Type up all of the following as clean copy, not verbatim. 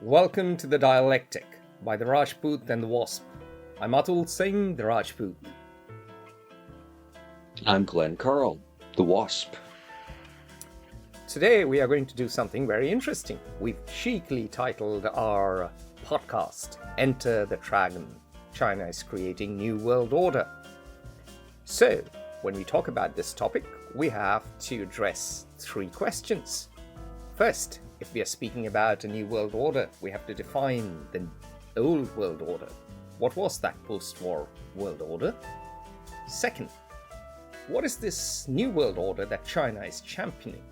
Welcome to the Dialectic by the Rajput and the Wasp. I'm Atul Singh, the Rajput. I'm Glenn Carle, the Wasp. Today we are going to do something very interesting. We've cheekily titled our podcast, Enter the Dragon. China is creating New World Order. So, when we talk about this topic, we have to address three questions. First, if we are speaking about a new world order, we have to define the old world order. What was that post-war world order? Second, what is this new world order that China is championing?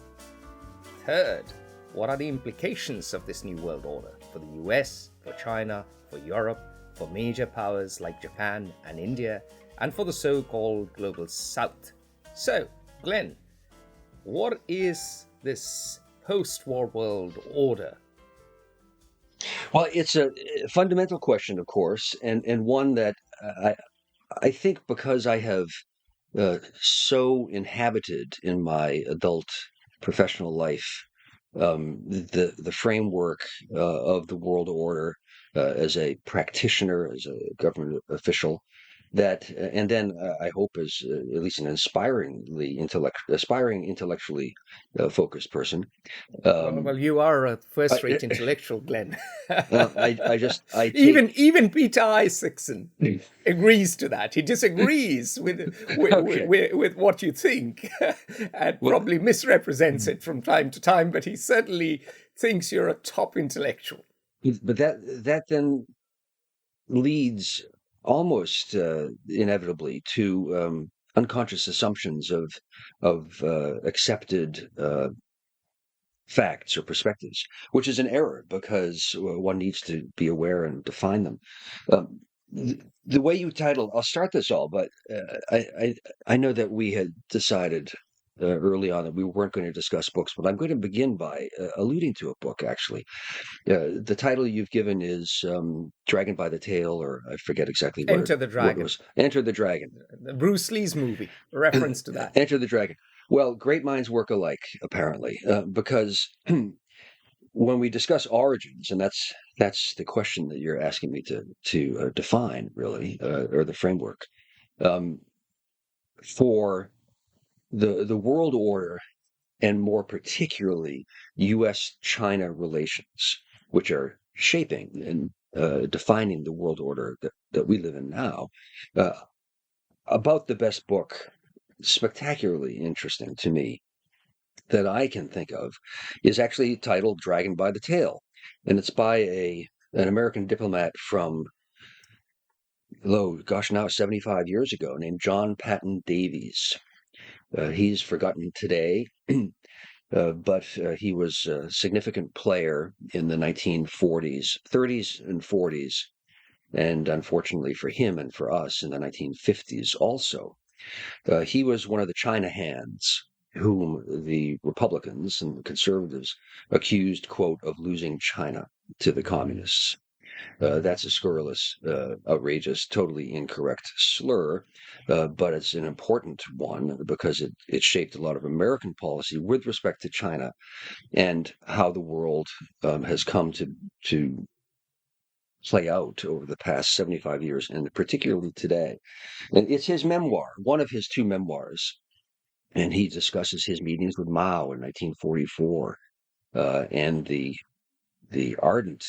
Third, what are the implications of this new world order for the US, for China, for Europe, for major powers like Japan and India, and for the so-called global South? So, Glenn, what is this post-war world order? Well, it's a fundamental question, of course, and one that I think because I have so inhabited in my adult professional life the framework of the world order as a practitioner, as a government official, that and then I hope as at least an aspiring intellectually focused person. Well, you are a first-rate intellectual, Glenn. I Even Peter Isaacson agrees to that. He disagrees with what you think, and probably misrepresents it from time to time. But he certainly thinks you're a top intellectual. But that then leads almost inevitably to unconscious assumptions of accepted facts or perspectives, which is an error because one needs to be aware and define them. The way you titled, I'll start this all, but I know that we had decided early on that we weren't going to discuss books, but I'm going to begin by alluding to a book, actually. The title you've given is Dragon by the Tail, or I forget exactly what Enter the Dragon. Enter the Dragon. Bruce Lee's movie, a reference to that. Enter the Dragon. Well, great minds work alike, apparently, because when we discuss origins, and that's the question that you're asking me to define, really, or the framework, for the world order, and more particularly U.S.-China relations, which are shaping and defining the world order that we live in now. About the best book, spectacularly interesting to me, that I can think of, is actually titled Dragon by the Tail. And it's by an American diplomat from, now 75 years ago, named John Paton Davies. He's forgotten today, but he was a significant player in the 1940s, 30s and 40s, and unfortunately for him and for us in the 1950s also. He was one of the China hands whom the Republicans and the conservatives accused, quote, of losing China to the communists. That's a scurrilous, outrageous, totally incorrect slur, but it's an important one because it shaped a lot of American policy with respect to China and how the world has come to play out over the past 75 years, and particularly today. And it's his memoir, one of his two memoirs, and he discusses his meetings with Mao in 1944 and the ardent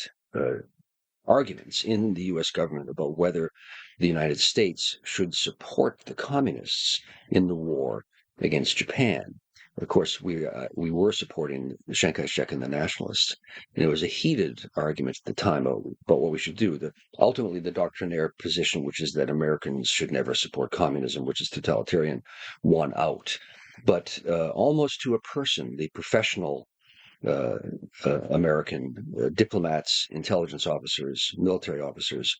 arguments in the U.S. government about whether the United States should support the communists in the war against Japan. Of course, we were supporting Chiang Kai-shek and the nationalists, and it was a heated argument at the time about what we should do. Ultimately, the doctrinaire position, which is that Americans should never support communism, which is totalitarian, won out. But almost to a person, the professional American diplomats, intelligence officers, military officers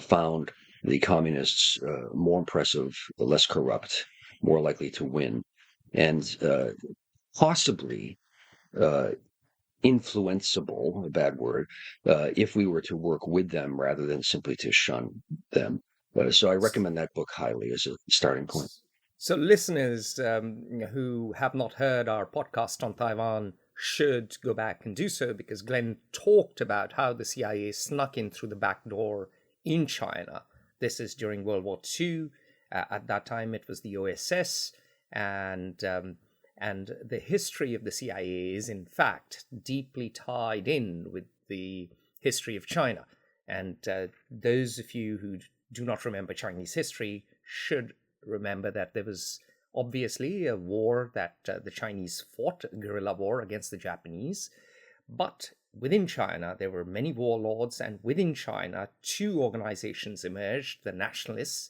found the communists more impressive, less corrupt, more likely to win, and possibly influenceable, a bad word, if we were to work with them rather than simply to shun them. So I recommend that book highly as a starting point. So listeners who have not heard our podcast on Taiwan should go back and do so, because Glenn talked about how the CIA snuck in through the back door in China. This is during World War II. At that time, it was the OSS, and the history of the CIA is, in fact, deeply tied in with the history of China. And those of you who do not remember Chinese history should remember that there was obviously a war that the Chinese fought, a guerrilla war against the Japanese. But within China, there were many warlords, and within China, two organizations emerged, the nationalists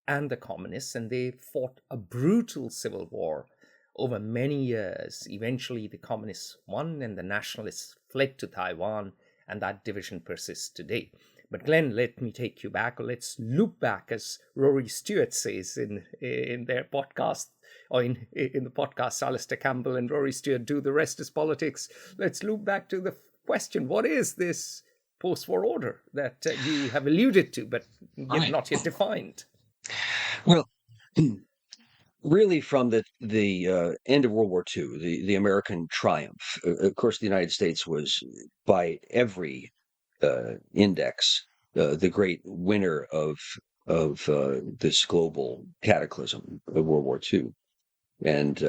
and the communists, and they fought a brutal civil war over many years. Eventually, the communists won and the nationalists fled to Taiwan, and that division persists today. But Glenn, let me take you back, or let's loop back, as Rory Stewart says in their podcast, or in the podcast Alistair Campbell and Rory Stewart do, The Rest is Politics. Let's loop back to the question, what is this post-war order that you have alluded to, but not yet defined? Well, really, from the end of World War II, the American triumph. Of course, the United States was, by every index, the great winner of this global cataclysm of World War II. And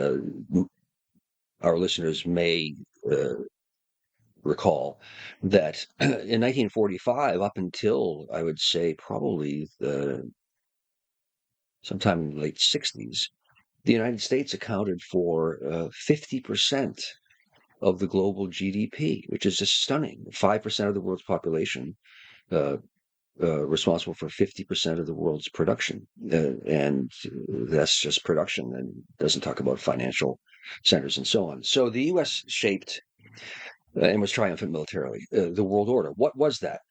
our listeners may recall that in 1945, up until, I would say, probably sometime in the late 60s, the United States accounted for 50% of the global GDP, which is just stunning. 5% of the world's population, responsible for 50% of the world's production. And that's just production, and doesn't talk about financial centers and so on. So the U.S. shaped and was triumphant militarily the world order. What was that?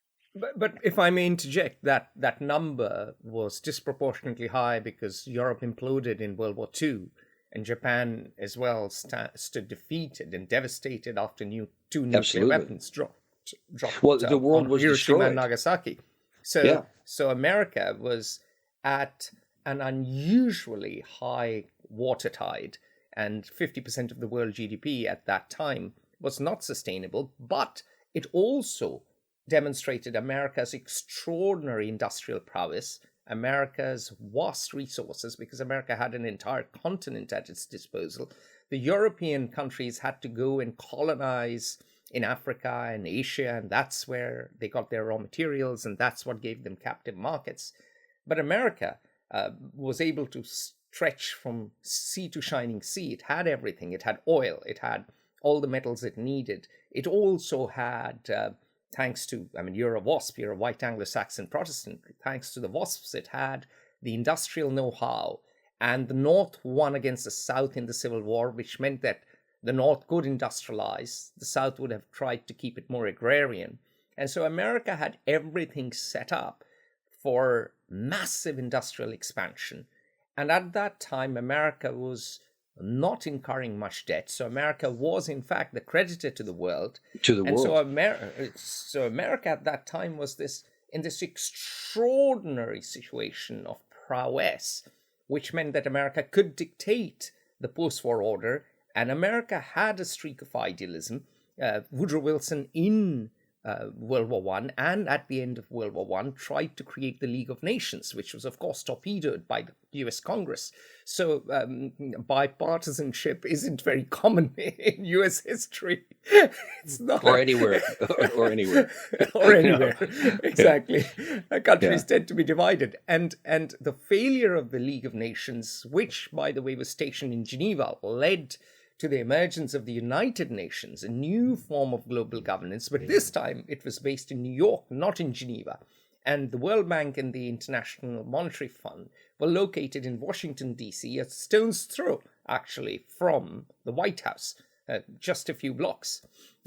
But if I may interject, that number was disproportionately high because Europe imploded in World War II, and Japan as well stood defeated and devastated after two nuclear weapons dropped. Well, the world was Hiroshima destroyed. And Nagasaki. So America was at an unusually high water tide, and 50% of the world GDP at that time was not sustainable, but it also demonstrated America's extraordinary industrial prowess, America's vast resources, because America had an entire continent at its disposal. The European countries had to go and colonize in Africa and Asia, and that's where they got their raw materials, and that's what gave them captive markets. But America was able to stretch from sea to shining sea. It had everything. It had oil. It had all the metals it needed. It also had, thanks to, you're a WASP, you're a white Anglo-Saxon Protestant. Thanks to the WASPs, it had the industrial know-how. And the North won against the South in the Civil War, which meant that the North could industrialize. The South would have tried to keep it more agrarian. And so America had everything set up for massive industrial expansion. And at that time, America was not incurring much debt. So America was, in fact, the creditor to the world. So America at that time was in this extraordinary situation of prowess, which meant that America could dictate the post-war order. And America had a streak of idealism. Woodrow Wilson in World War I and at the end of World War I tried to create the League of Nations, which was, of course, torpedoed by the US Congress. So bipartisanship isn't very common in US history. It's not or anywhere. or anywhere. Or anywhere. Exactly. Countries tend to be divided. And the failure of the League of Nations, which, by the way, was stationed in Geneva, led to the emergence of the United Nations, a new form of global governance, but this time it was based in New York, not in Geneva. And the World Bank and the International Monetary Fund were located in Washington, D.C., a stone's throw, actually, from the White House, just a few blocks.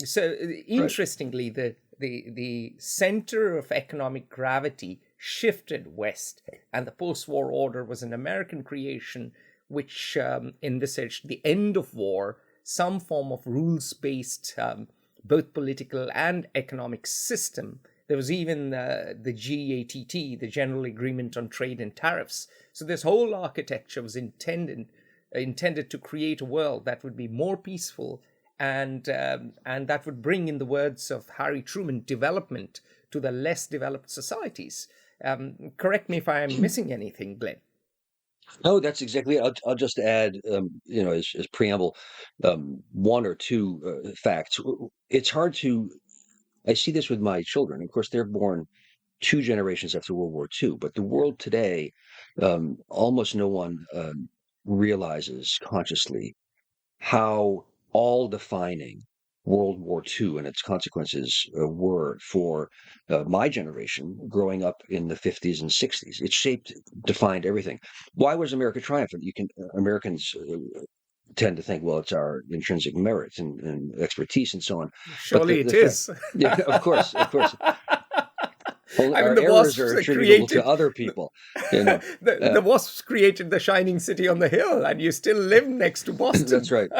So, interestingly, the center of economic gravity shifted west, and the post-war order was an American creation which envisaged the end of war, some form of rules-based, both political and economic system. There was even the GATT, the General Agreement on Trade and Tariffs. So this whole architecture was intended to create a world that would be more peaceful and that would bring, in the words of Harry Truman, development to the less developed societies. Correct me if I am missing anything, Glenn. No, that's exactly it. I'll just add, as preamble, one or two facts. It's hard to. I see this with my children. Of course, they're born 2 generations after World War II, but the world today, almost no one realizes consciously how all-defining World War II and its consequences were for my generation growing up in the 50s and 60s. It defined everything. Why was America triumphant? Americans tend to think, well, it's our intrinsic merit and expertise and so on. Surely it is. Yeah, of course. Well, I mean, our the errors wasps are attributable created to other people. the wasps created the shining city on the hill, and you still live next to Boston. That's right.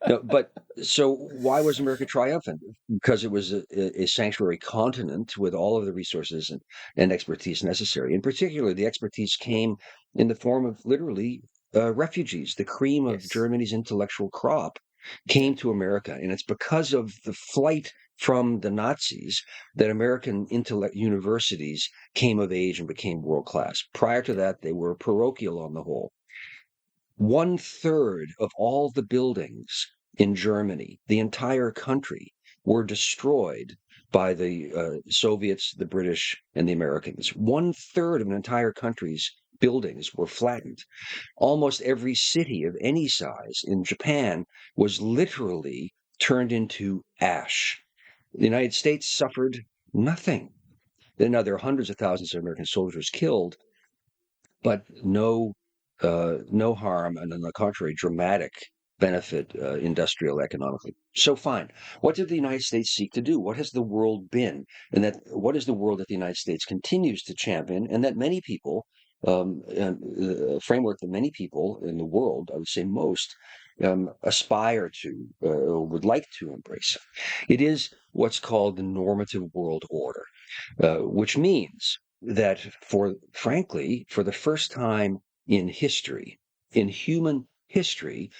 No, but so why was America triumphant? Because it was a sanctuary continent with all of the resources and expertise necessary. In particular, the expertise came in the form of literally refugees. The cream of Yes. Germany's intellectual crop came to America, and it's because of the flight from the Nazis that American universities came of age and became world class. Prior to that, they were parochial on the whole. 1/3 of all the buildings in Germany, the entire country, were destroyed by the Soviets, the British, and the Americans. 1/3 of an entire country's buildings were flattened. Almost every city of any size in Japan was literally turned into ash. The United States suffered nothing. Now, there are hundreds of thousands of American soldiers killed, but no harm, and on the contrary, dramatic benefit industrial, economically. So fine. What did the United States seek to do? What has the world been? And what is the world that the United States continues to champion, and that many people, a framework that many people in the world, I would say most, aspire to or would like to embrace? It is what's called the normative world order, which means that frankly, for the first time in history, in human history,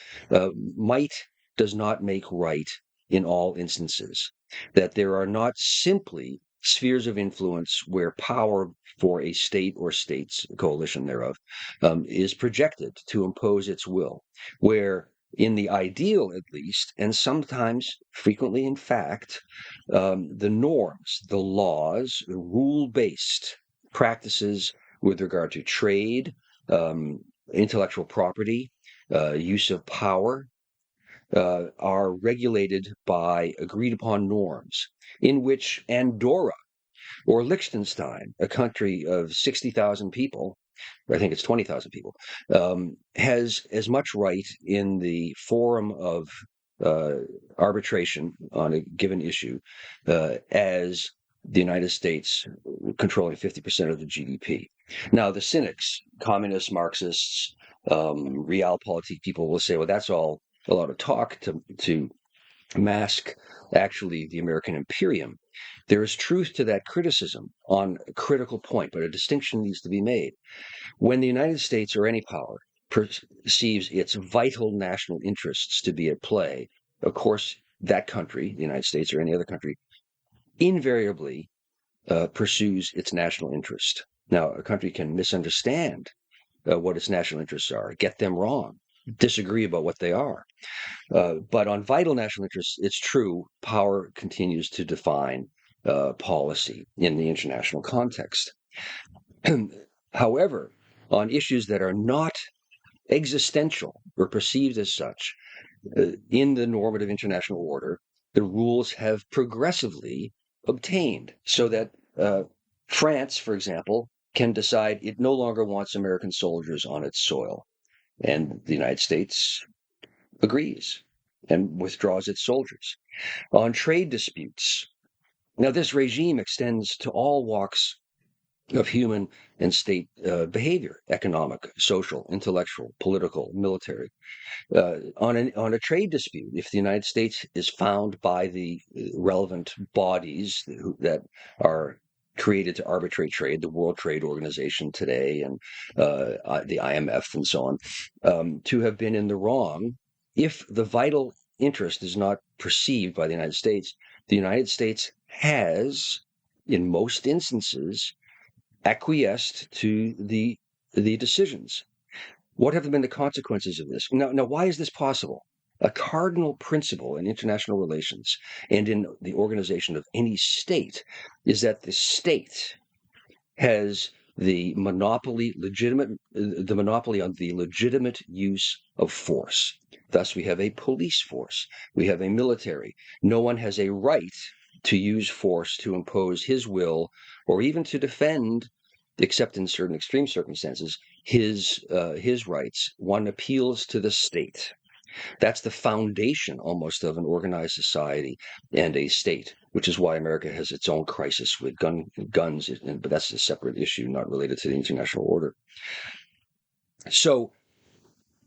might does not make right in all instances. That there are not simply spheres of influence where power for a state or states, coalition thereof, is projected to impose its will, where in the ideal at least, and sometimes frequently in fact, the norms, the laws, the rule-based practices with regard to trade, intellectual property, use of power, are regulated by agreed upon norms, in which Andorra or Liechtenstein, a country of 60,000 people, I think it's 20,000 people, has as much right in the forum of arbitration on a given issue as the United States, controlling 50% of the GDP. Now, the cynics, communists, Marxists, realpolitik people will say, well, that's all a lot of talk to mask actually the American imperium. There is truth to that criticism on a critical point, but a distinction needs to be made. When the United States or any power perceives its vital national interests to be at play, of course, that country, the United States or any other country, invariably pursues its national interest. Now, a country can misunderstand what its national interests are, get them wrong, disagree about what they are. But on vital national interests, it's true, power continues to define policy in the international context. However, on issues that are not existential or perceived as such, in the normative international order, the rules have progressively obtained so that France, for example, can decide it no longer wants American soldiers on its soil. And the United States agrees and withdraws its soldiers. On trade disputes, now this regime extends to all walks of human and state behavior: economic, social, intellectual, political, military. On a trade dispute, if the United States is found by the relevant bodies that are created to arbitrate trade, the World Trade Organization today and the IMF and so on, to have been in the wrong, if the vital interest is not perceived by the United States. The United States has, in most instances, acquiesced to the decisions. What have been the consequences of this? Now, why is this possible? A cardinal principle in international relations and in the organization of any state is that the state has the monopoly on the legitimate use of force. Thus, we have a police force. We have a military. No one has a right to use force to impose his will or even to defend, except in certain extreme circumstances, his rights. One appeals to the state. That's the foundation almost of an organized society and a state, which is why America has its own crisis with guns, but that's a separate issue, not related to the international order. So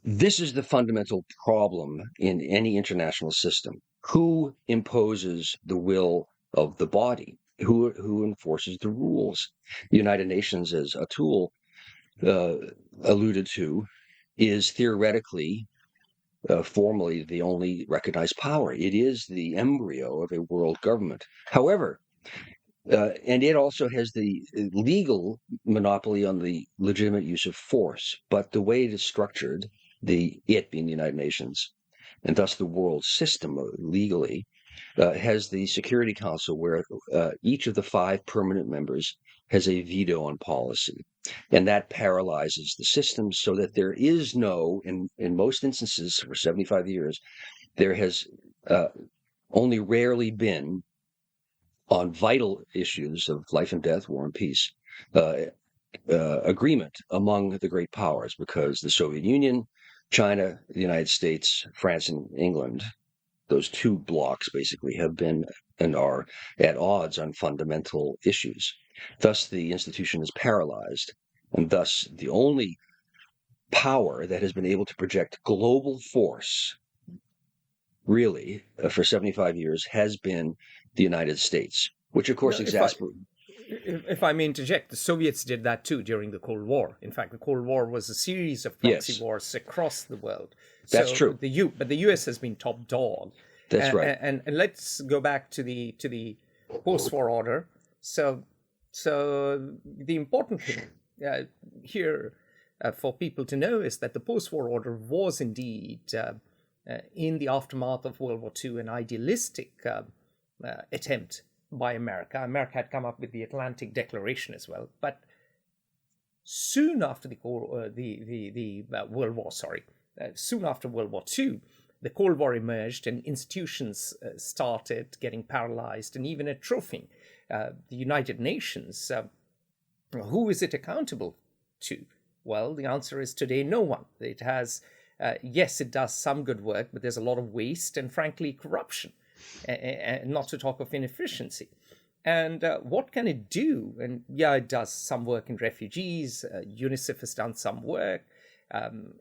this is the fundamental problem in any international system. Who imposes the will of the body? Who enforces the rules? The United Nations, as Atul alluded to, is theoretically formally the only recognized power. It is the embryo of a world government. However, and it also has the legal monopoly on the legitimate use of force. But the way it is structured, it being the United Nations, and thus the world system legally, has the Security Council where each of the 5 permanent members has a veto on policy. And that paralyzes the system so that there is no, in most instances for 75 years, there has only rarely been, on vital issues of life and death, war and peace, agreement among the great powers, because the Soviet Union, China, the United States, France, and England, those 2 blocks basically have been and are at odds on fundamental issues. Thus, the institution is paralyzed, and thus the only power that has been able to project global force, really, for 75 years has been the United States, which of course exacerbates. If I may interject, the Soviets did that too during the Cold War. In fact, the Cold War was a series of proxy wars across the world. That's true. But the U.S. has been top dog. That's right. And let's go back to the post-war order. So the important thing here for people to know is that the post-war order was indeed, in the aftermath of World War II, an idealistic attempt by America. America had come up with the Atlantic Declaration as well, but soon after the World War, soon after World War II, the Cold War emerged and institutions started getting paralyzed and even atrophying. The United Nations, who is it accountable to? Well, the answer is today no one. It has, yes, it does some good work, but there's a lot of waste and, frankly, corruption. Not to talk of inefficiency. And what can it do? And yeah, it does some work in refugees. UNICEF has done some work,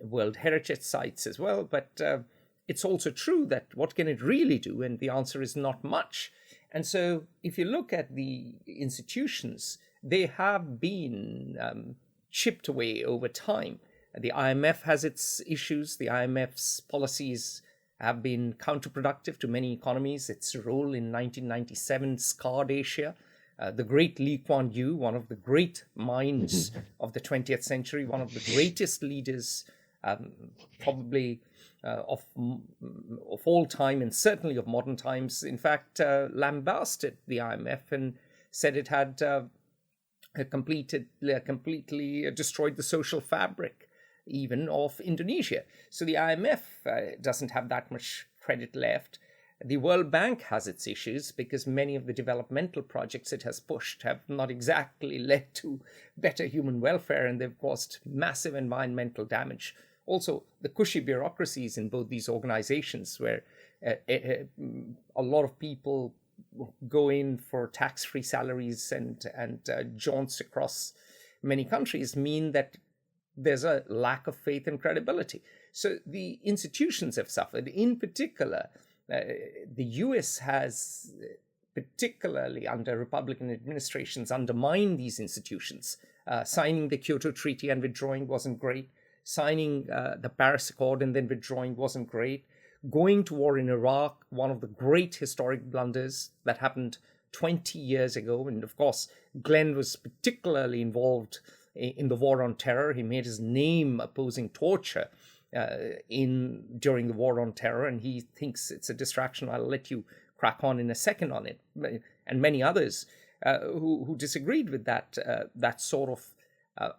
World Heritage Sites as well. But it's also true that what can it really do? And the answer is not much. And so if you look at the institutions, they have been chipped away over time. The IMF has its issues. The IMF's policies have been counterproductive to many economies. Its role in 1997 scarred Asia. The great Lee Kuan Yew, one of the great minds of the 20th century, one of the greatest leaders probably of all time and certainly of modern times, in fact, lambasted the IMF and said it had completely destroyed the social fabric even of Indonesia. So the IMF doesn't have that much credit left. The World Bank has its issues because many of the developmental projects it has pushed have not exactly led to better human welfare, and they've caused massive environmental damage. Also, the cushy bureaucracies in both these organizations, where a lot of people go in for tax-free salaries and jaunts across many countries, mean that there's a lack of faith and credibility. So the institutions have suffered. In particular, the US has, particularly under Republican administrations, undermined these institutions. Signing the Kyoto Treaty and withdrawing wasn't great. Signing the Paris Accord and then withdrawing wasn't great. going to war in Iraq, one of the great historic blunders that happened 20 years ago. And of course, Glenn was particularly involved in the war on terror. He made his name opposing torture during the war on terror, and he thinks it's a distraction. I'll let you crack on in a second on it. And many others who disagreed with that sort of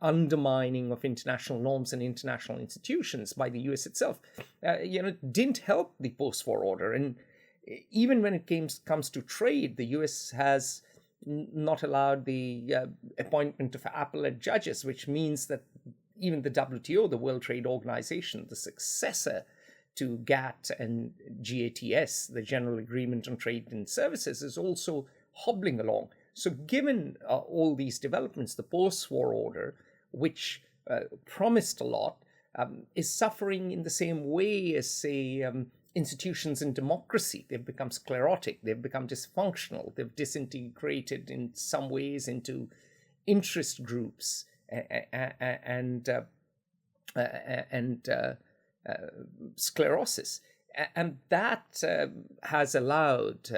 undermining of international norms and international institutions by the US itself, didn't help the post-war order. And even when it comes to trade, the US has not allowed the appointment of appellate judges, which means that even the WTO, the World Trade Organization, the successor to GATT and GATS, the General Agreement on Trade and Services, is also hobbling along. So given all these developments, the post-war order, which promised a lot, is suffering in the same way as, say, institutions in democracy. They've become sclerotic, they've become dysfunctional, they've disintegrated in some ways into interest groups and sclerosis. And that has allowed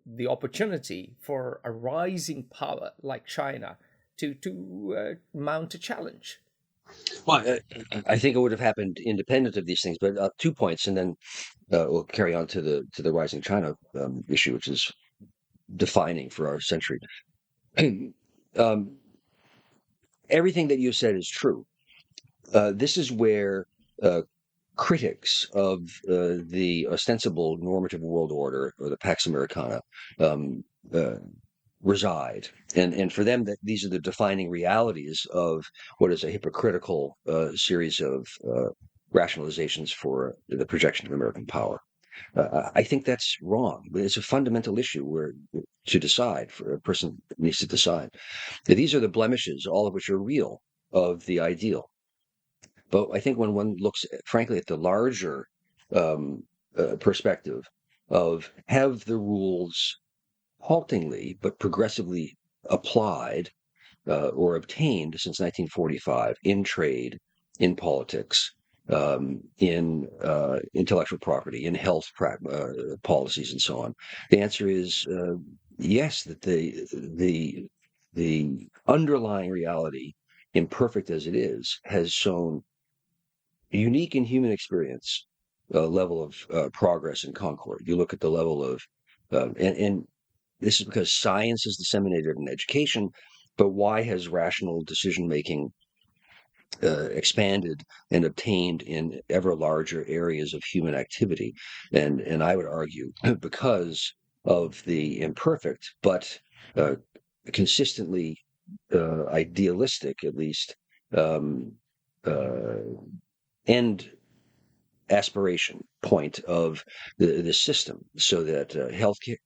the opportunity for a rising power like China to mount a challenge. Well, I think it would have happened independent of these things, but 2 points, and then we'll carry on to the rising China issue, which is defining for our century. Everything that you said is true. This is where critics of the ostensible normative world order, or the Pax Americana, reside, and for them, that these are the defining realities of what is a hypocritical series of rationalizations for the projection of American power. I think that's wrong. It's a fundamental issue where to decide, for a person needs to decide. These are the blemishes, all of which are real, of the ideal. But I think when one looks, frankly, at the larger perspective of have the rules haltingly but progressively applied or obtained since 1945 in trade, in politics, in intellectual property, in health policies, and so on. The answer is yes, that the underlying reality, imperfect as it is, has shown unique in human experience level of progress and concord. You look at the level of and this is because science is disseminated in education, but why has rational decision-making expanded and obtained in ever larger areas of human activity? And I would argue because of the imperfect, but consistently idealistic, at least, end aspiration point of the system, so that healthcare,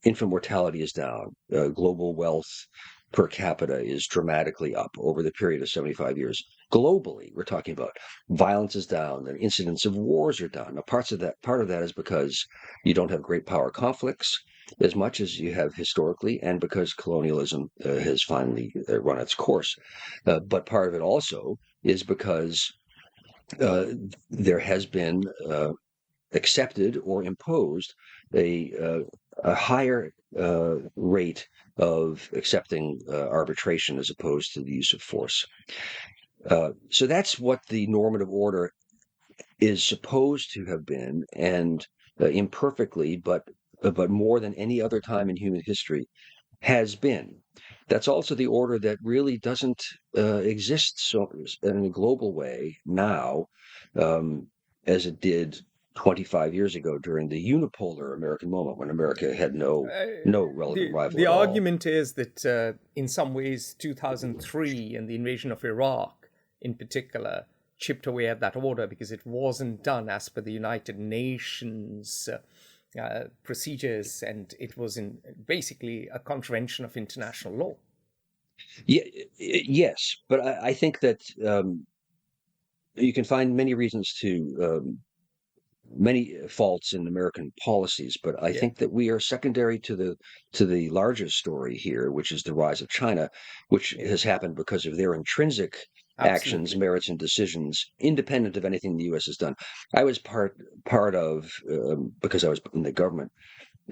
infant mortality is down, global wealth per capita is dramatically up over the period of 75 years. Globally, we're talking about violence is down, the incidence of wars are down. Now, part of that is because you don't have great power conflicts as much as you have historically, and because colonialism has finally run its course. But part of it also is because there has been accepted or imposed a higher rate of accepting arbitration as opposed to the use of force. So that's what the normative order is supposed to have been, and imperfectly, but more than any other time in human history, has been. That's also the order that really doesn't exist so in a global way now, as it did 25 years ago during the unipolar American moment, when America had no relevant rival The at all. argument is that in some ways 2003 and the invasion of Iraq in particular chipped away at that order, because it wasn't done as per the United Nations procedures, and it was basically a contravention of international law. Yeah, yes, but I think that you can find many reasons to many faults in American policies, but I think that we are secondary to the larger story here, which is the rise of China, which has happened because of their intrinsic actions, Absolutely. merits, and decisions, independent of anything the U.S. has done. I was part of because I was in the government.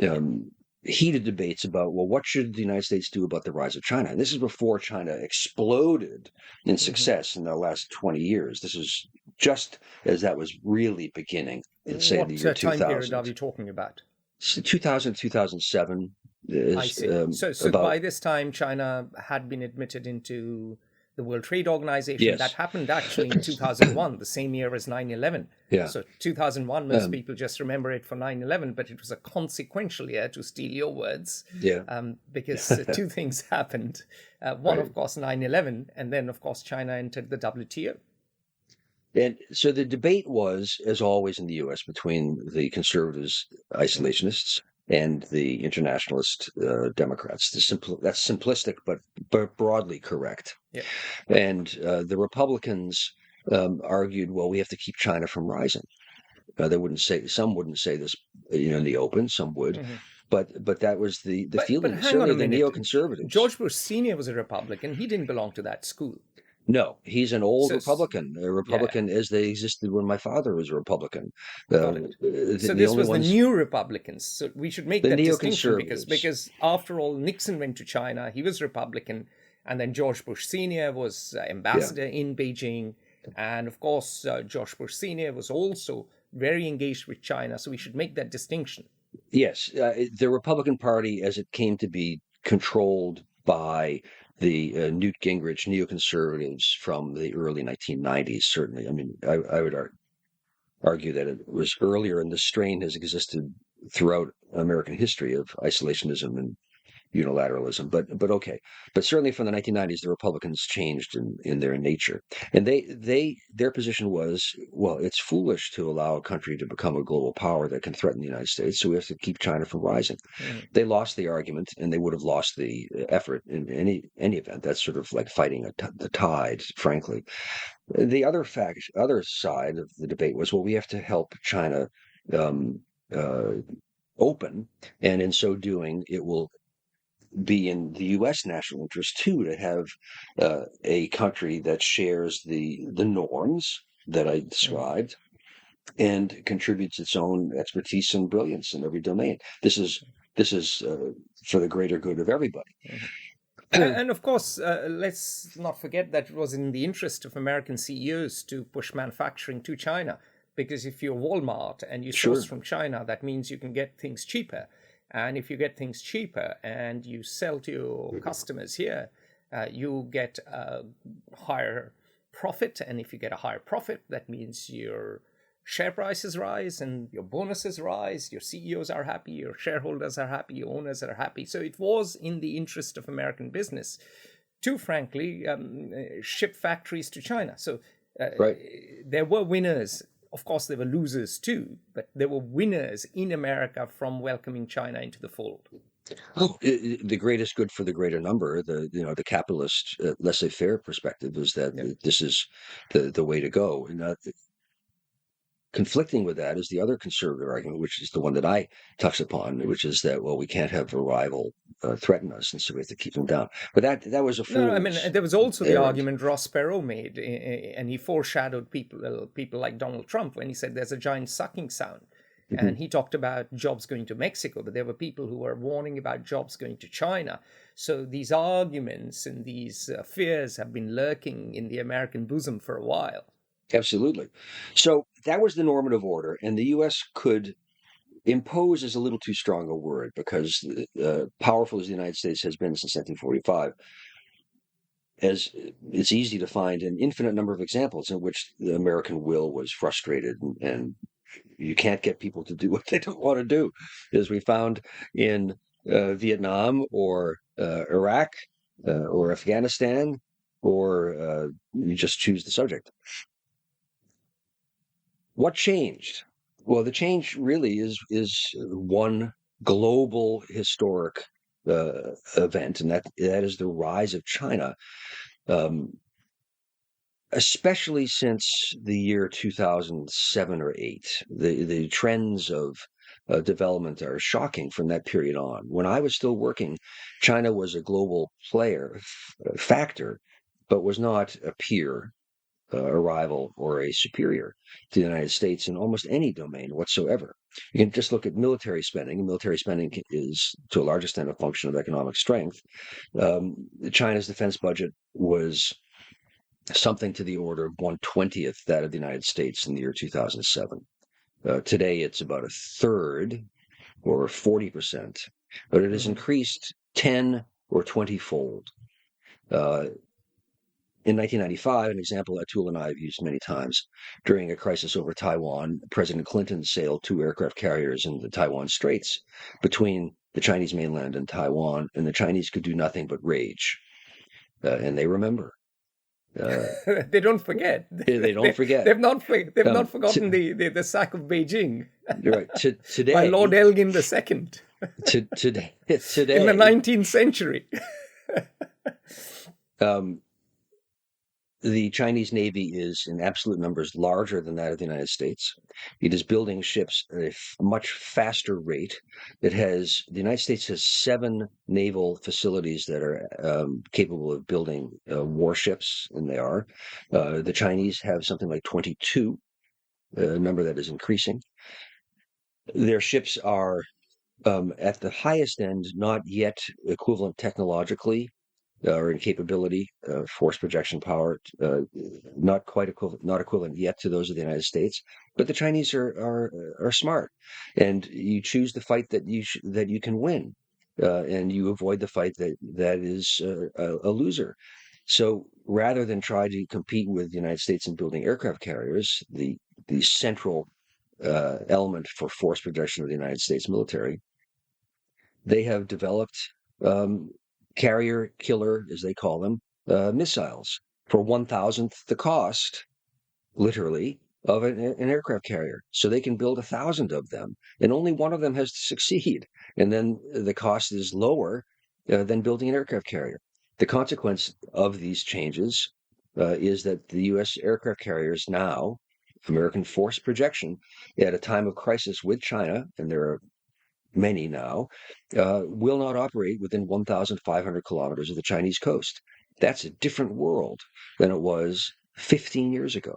Um, Heated debates about, well, what should the United States do about the rise of China? And this is before China exploded in Hmm. success in the last 20 years. This is just as that was really beginning in, say, the What year time period 2000. are we talking about? So 2000, 2007 I is see. So about, by this time, China had been admitted into the World Trade Organization. That yes. happened actually in 2001, the same year as 9/11. Yeah. So 2001, most Um, people just remember it for 9/11, but it was a consequential year, to steal your words, yeah. because two things happened. One, Right. of course, 9/11, and then, of course, China entered the WTO. And so the debate was, as always in the U.S., between the conservatives, Mhm. isolationists, and the internationalist Democrats. That's simplistic, but broadly correct. Yeah. And the Republicans argued, well, we have to keep China from rising. They wouldn't say some wouldn't say this, in the open. Some would, Mhm. but that was the But feeling. hang on Certainly, a the minute. neoconservatives. George Bush Sr. was a Republican. He didn't belong to that school. No, he's an old So, Republican, a yeah. Republican as they existed when my father was a Republican. Got it. So The this only was the ones, new Republicans. So we should make the that distinction, because neoconservatives. after all, Nixon went to China, he was Republican, and then George Bush Sr. was Yeah. ambassador in Beijing, and of course George Bush Sr. was also very engaged with China. So we should make that distinction. Yes, the Republican Party, as it came to be controlled by the Newt Gingrich neoconservatives from the early 1990s, certainly. I mean, I would argue that it was earlier, and the strain has existed throughout American history of isolationism and unilateralism. But okay. But certainly from the 1990s, the Republicans changed in their nature, and their position was, well, it's foolish to allow a country to become a global power that can threaten the United States, so we have to keep China from rising. Mhm. They lost the argument, and they would have lost the effort in any event. That's sort of like fighting the tide, frankly. The other side of the debate was, well, we have to help China um, uh, open, and in so doing, it will be in the U.S. national interest too to have a country that shares the norms that I Mhm. described and contributes its own expertise and brilliance in every domain. This is for the greater good of everybody. Mhm. And of course, let's not forget that it was in the interest of American CEOs to push manufacturing to China. Because if you're Walmart and you source Sure. from China, that means you can get things cheaper. And if you get things cheaper and you sell to your customers here, you get a higher profit. And if you get a higher profit, that means your share prices rise and your bonuses rise, your CEOs are happy, your shareholders are happy, your owners are happy. So it was in the interest of American business to, frankly, ship factories to China. So uh, Right. there were winners. Of course, there were losers too, but there were winners in America from welcoming China into the fold. Oh, the greatest good for the greater number, the capitalist laissez-faire perspective is that Yeah. this is the way to go. And conflicting with that is the other conservative argument, which is the one that I touched upon, which is that, well, we can't have a rival threaten us, and so we have to keep them down. But that was a No, I mean, fool's there was also the errand. argument Ross Perot made, and he foreshadowed people like Donald Trump when he said there's a giant sucking sound. Mhm. And he talked about jobs going to Mexico, but there were people who were warning about jobs going to China. So these arguments and these fears have been lurking in the American bosom for a while. Absolutely. So that was the normative order, and the U.S. could impose is a little too strong a word because powerful as the United States has been since 1945, as it's easy to find an infinite number of examples in which the American will was frustrated, and you can't get people to do what they don't want to do, as we found in Vietnam or Iraq or Afghanistan, or you just choose the subject. What changed? Well, the change really is one global historic event, and that is the rise of China, um, especially since the year 2007 or 8. The trends of development are shocking from that period on. When I was still working, China was a global factor but was not a peer, a rival, or a superior to the United States in almost any domain whatsoever. You can just look at military spending. Military spending is, to a large extent, a function of economic strength. China's defense budget was something to the order of 1/20th that of the United States in the year 2007. Today, it's about a third or 40%, but it has increased 10 or 20-fold. In 1995, an example Atul and I have used many times, during a crisis over Taiwan, President Clinton sailed 2 aircraft carriers in the Taiwan Straits between the Chinese mainland and Taiwan, and the Chinese could do nothing but rage. And they remember. They don't forget. They don't forget. They've not forgotten the sack of Beijing. Right. Today, by Lord Elgin II. Today, in the 19th century. The Chinese Navy is, in absolute numbers, larger than that of the United States. It is building ships at a much faster rate. The United States has 7 naval facilities that are capable of building warships, and they are. The Chinese have something like 22, a number that is increasing. Their ships are, at the highest end, not yet equivalent technologically or in capability, force projection power, not equivalent yet to those of the United States. But the Chinese are smart, and you choose the fight that you can win, and you avoid the fight that is a loser. So rather than try to compete with the United States in building aircraft carriers, the central element for force projection of the United States military, they have developed carrier killer, as they call them, missiles for 1,000th the cost, literally, of an aircraft carrier. So they can build 1,000 of them, and only one of them has to succeed. And then the cost is lower than building an aircraft carrier. The consequence of these changes is that the U.S. aircraft carriers now, American force projection, at a time of crisis with China, and there are many now, will not operate within 1,500 kilometers of the Chinese coast. That's a different world than it was 15 years ago.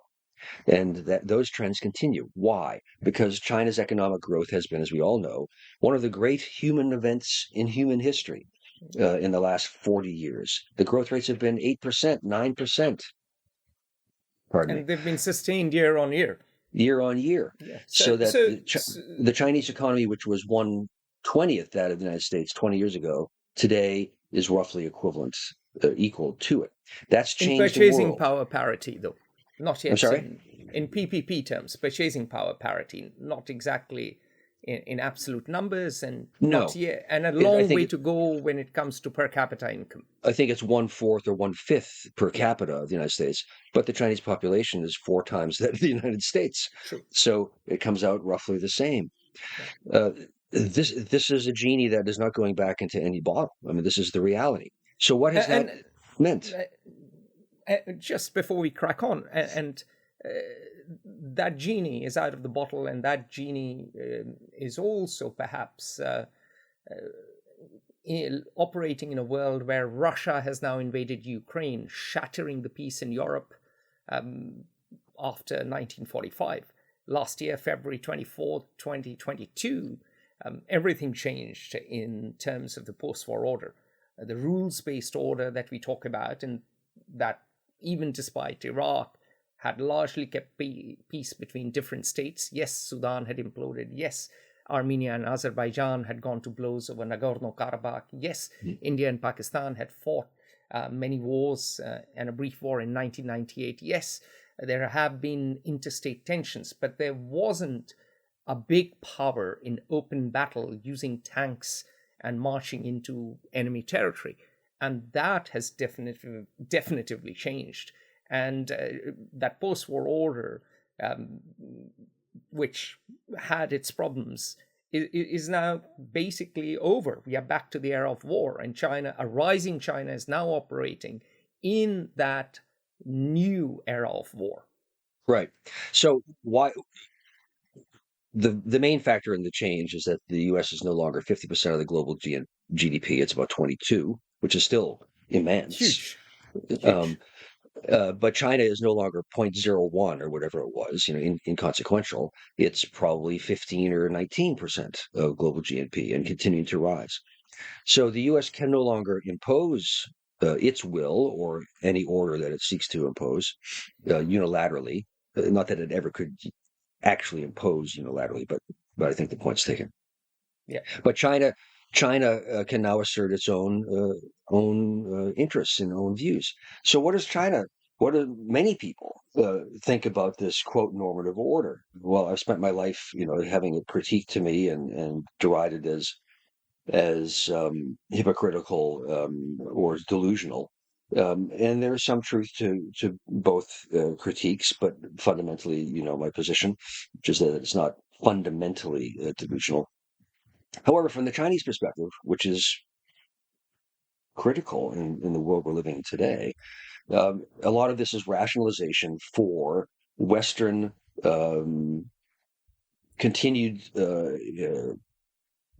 And those trends continue. Why? Because China's economic growth has been, as we all know, one of the great human events in human history in the last 40 years. The growth rates have been 8%, 9%. Pardon me. And they've been sustained year on year. Year on year. Yeah. So the Chinese economy, which was 1/20th that of the United States 20 years ago, today is roughly equal to it. That's changed in purchasing the world. Power parity, though. Not yet. I'm sorry? In PPP terms, purchasing power parity, not exactly in absolute numbers, and not yet, and a long way to go when it comes to per capita income. I think it's 1/4 or 1/5 per capita of the United States, but the Chinese population is 4 times that of the United States. True. So it comes out roughly the same. This is a genie that is not going back into any bottle. I mean, this is the reality. So what has that meant? Just before we crack on, and that genie is out of the bottle, and that genie is also perhaps operating in a world where Russia has now invaded Ukraine, shattering the peace in Europe after 1945. Last year, February 24th, 2022, everything changed in terms of the post-war order. The rules-based order that we talk about, and that even despite Iraq had largely kept peace between different states. Yes, Sudan had imploded. Yes, Armenia and Azerbaijan had gone to blows over Nagorno-Karabakh. Yes, India and Pakistan had fought many wars and a brief war in 1998. Yes, there have been interstate tensions, but there wasn't a big power in open battle using tanks and marching into enemy territory. And that has definitively changed. And that post-war order, which had its problems, is now basically over. We are back to the era of war, and a rising China is now operating in that new era of war. Right. So why the main factor in the change is that the U.S. is no longer 50% of the global GDP. It's about 22, which is still immense. Huge. But China is no longer 0.01 or whatever it was, inconsequential. It's probably 15 or 19% of global GNP and continuing to rise. So the U.S. can no longer impose its will or any order that it seeks to impose unilaterally. Not that it ever could actually impose unilaterally, but I think the point's taken. Yeah. But China can now assert its own interests and own views. So what do many people think about this quote normative order? Well, I've spent my life, having it critiqued to me and derided as hypocritical or as delusional. And there's some truth to both critiques, but fundamentally, my position, which is that it's not fundamentally delusional. However, from the Chinese perspective, which is critical in the world we're living in today, a lot of this is rationalization for Western continued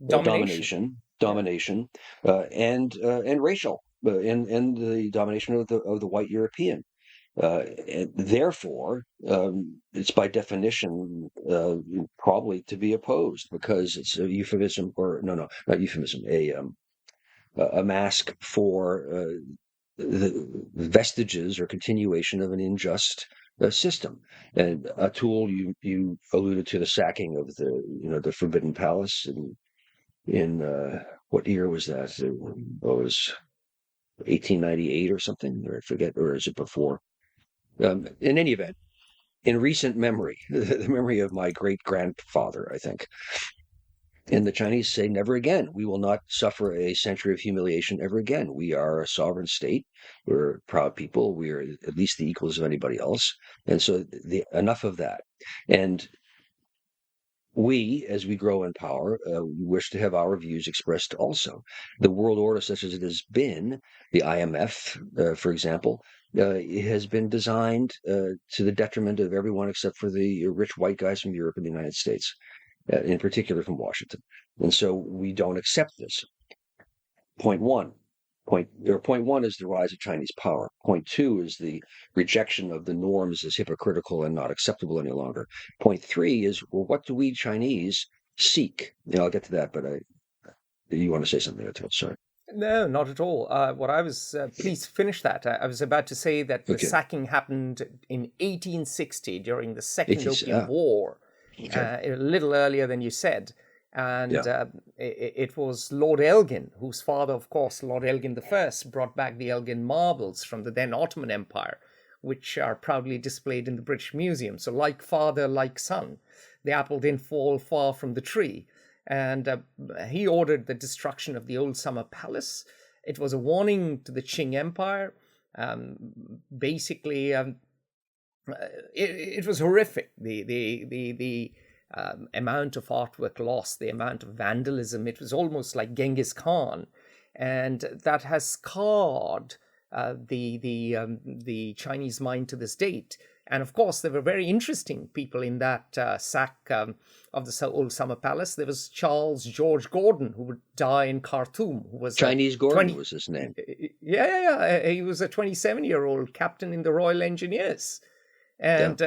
domination, and racial, and the domination of the white European. And therefore, it's by definition probably to be opposed because it's a euphemism, or no, not euphemism, a mask for the vestiges or continuation of an unjust system. And Atul, you alluded to the sacking of the Forbidden Palace in what year was that? It was 1898 or something, or I forget, or is it before? In any event, in recent memory, the memory of my great grandfather, I think. And the Chinese say, never again. We will not suffer a century of humiliation ever again. We are a sovereign state. We're a proud people. We are at least the equals of anybody else. And so enough of that. And we, as we grow in power, wish to have our views expressed also. The world order, such as it has been, the IMF, for example, it has been designed to the detriment of everyone except for the rich white guys from Europe and the United States, in particular from Washington. And so we don't accept this. Point one is the rise of Chinese power. Point two is the rejection of the norms as hypocritical and not acceptable any longer. Point three is, well, what do we Chinese seek? I'll get to that, but you want to say something, Atul? Sorry. No, not at all. What I was, please finish that. I was about to say that the sacking happened in 1860 during the Second Opium War, a little earlier than you said. And it was Lord Elgin, whose father, of course, Lord Elgin I, brought back the Elgin marbles from the then Ottoman Empire, which are proudly displayed in the British Museum. So like father, like son, the apple didn't fall far from the tree. And he ordered the destruction of the old summer palace. It was a warning to the Qing Empire. Basically, it was horrific. The amount of artwork lost, the amount of vandalism. It was almost like Genghis Khan, and that has scarred the Chinese mind to this date. And of course, there were very interesting people in that sack of the old summer palace. There was Charles George Gordon, who would die in Khartoum. Who was Chinese Gordon was his name. Yeah. He was a 27-year-old captain in the Royal Engineers. And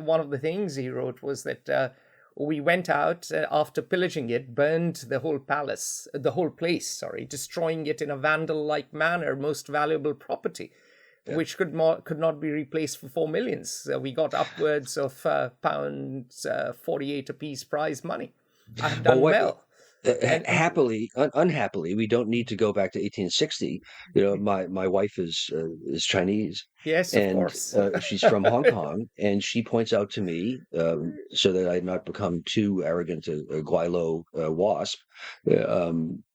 one of the things he wrote was that we went out after pillaging it, burned the whole place, destroying it in a vandal-like manner, most valuable property, which could not be replaced for 4 million. We got upwards of pounds 48 apiece prize money. I've done well. Unhappily, we don't need to go back to 1860. My wife is Chinese. Yes, of course. She's from Hong Kong, and she points out to me, so that I not become too arrogant, a Guaylo wasp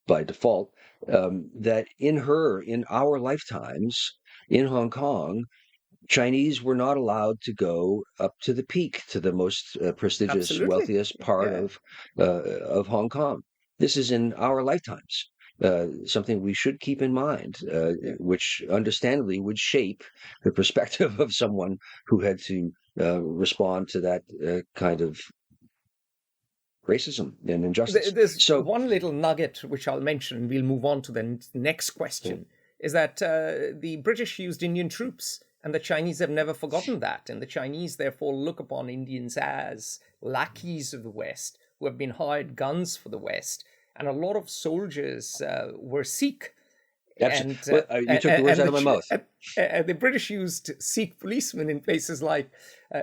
by default, that in our lifetimes in Hong Kong, Chinese were not allowed to go up to the peak, to the most prestigious, wealthiest part of Hong Kong. This is in our lifetimes, something we should keep in mind, which understandably would shape the perspective of someone who had to respond to that kind of racism and injustice. There's one little nugget which I'll mention, we'll move on to the next question, is that the British used Indian troops And the Chinese have never forgotten that. And the Chinese, therefore, look upon Indians as lackeys of the West who have been hired guns for the West. And a lot of soldiers were Sikh. Absolutely. You took the words out of my mouth. And the British used Sikh policemen in places like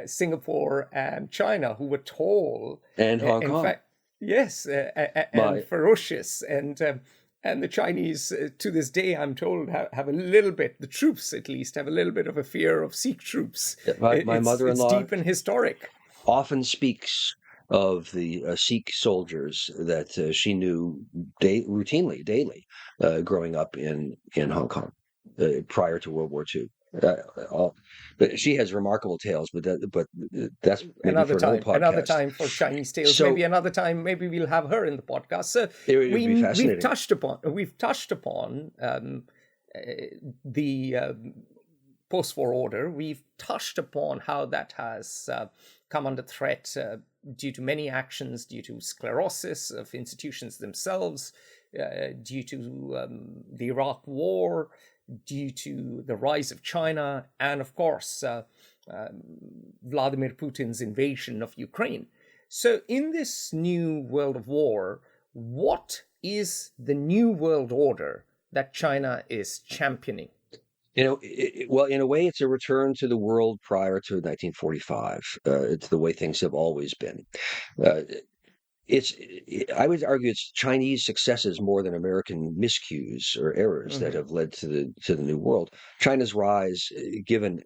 Singapore and China, who were tall. And Hong Kong. Fact, yes, and ferocious. And the Chinese, to this day, I'm told, have a little bit, the troops at least, have a little bit of a fear of Sikh troops. My mother-in-law... It's deep and historic. Often speaks of the Sikh soldiers that she knew routinely, daily, growing up in Hong Kong prior to World War II. But she has remarkable tales, but that's maybe another for time. Podcast. Another time for Chinese tales. So, maybe another time. Maybe we'll have her in the podcast. So it would be fascinating. We've touched upon the post-war order. We've touched upon how that has come under threat due to many actions, due to sclerosis of institutions themselves, due to the Iraq War, due to the rise of China, and of course, Vladimir Putin's invasion of Ukraine. So in this new world of war, what is the new world order that China is championing? Well, in a way, it's a return to the world prior to 1945. It's the way things have always been. I would argue it's Chinese successes more than American miscues or errors that have led to the new world. China's rise, given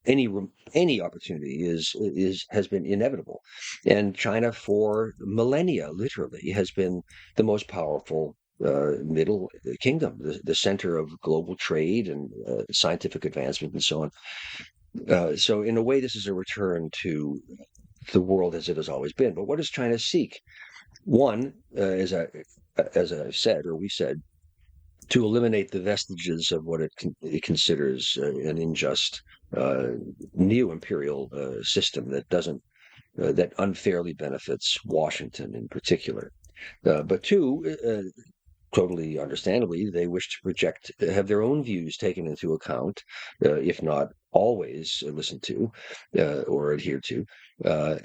any opportunity, has been inevitable, and China for millennia, literally, has been the most powerful middle kingdom, the center of global trade and scientific advancement and so on. So in a way, this is a return to the world as it has always been. But what does China seek? One, as I said, or we said, to eliminate the vestiges of what it considers an unjust neo-imperial system that unfairly benefits Washington in particular. But two, totally understandably, they wish to have their own views taken into account, if not always listened to or adhered to.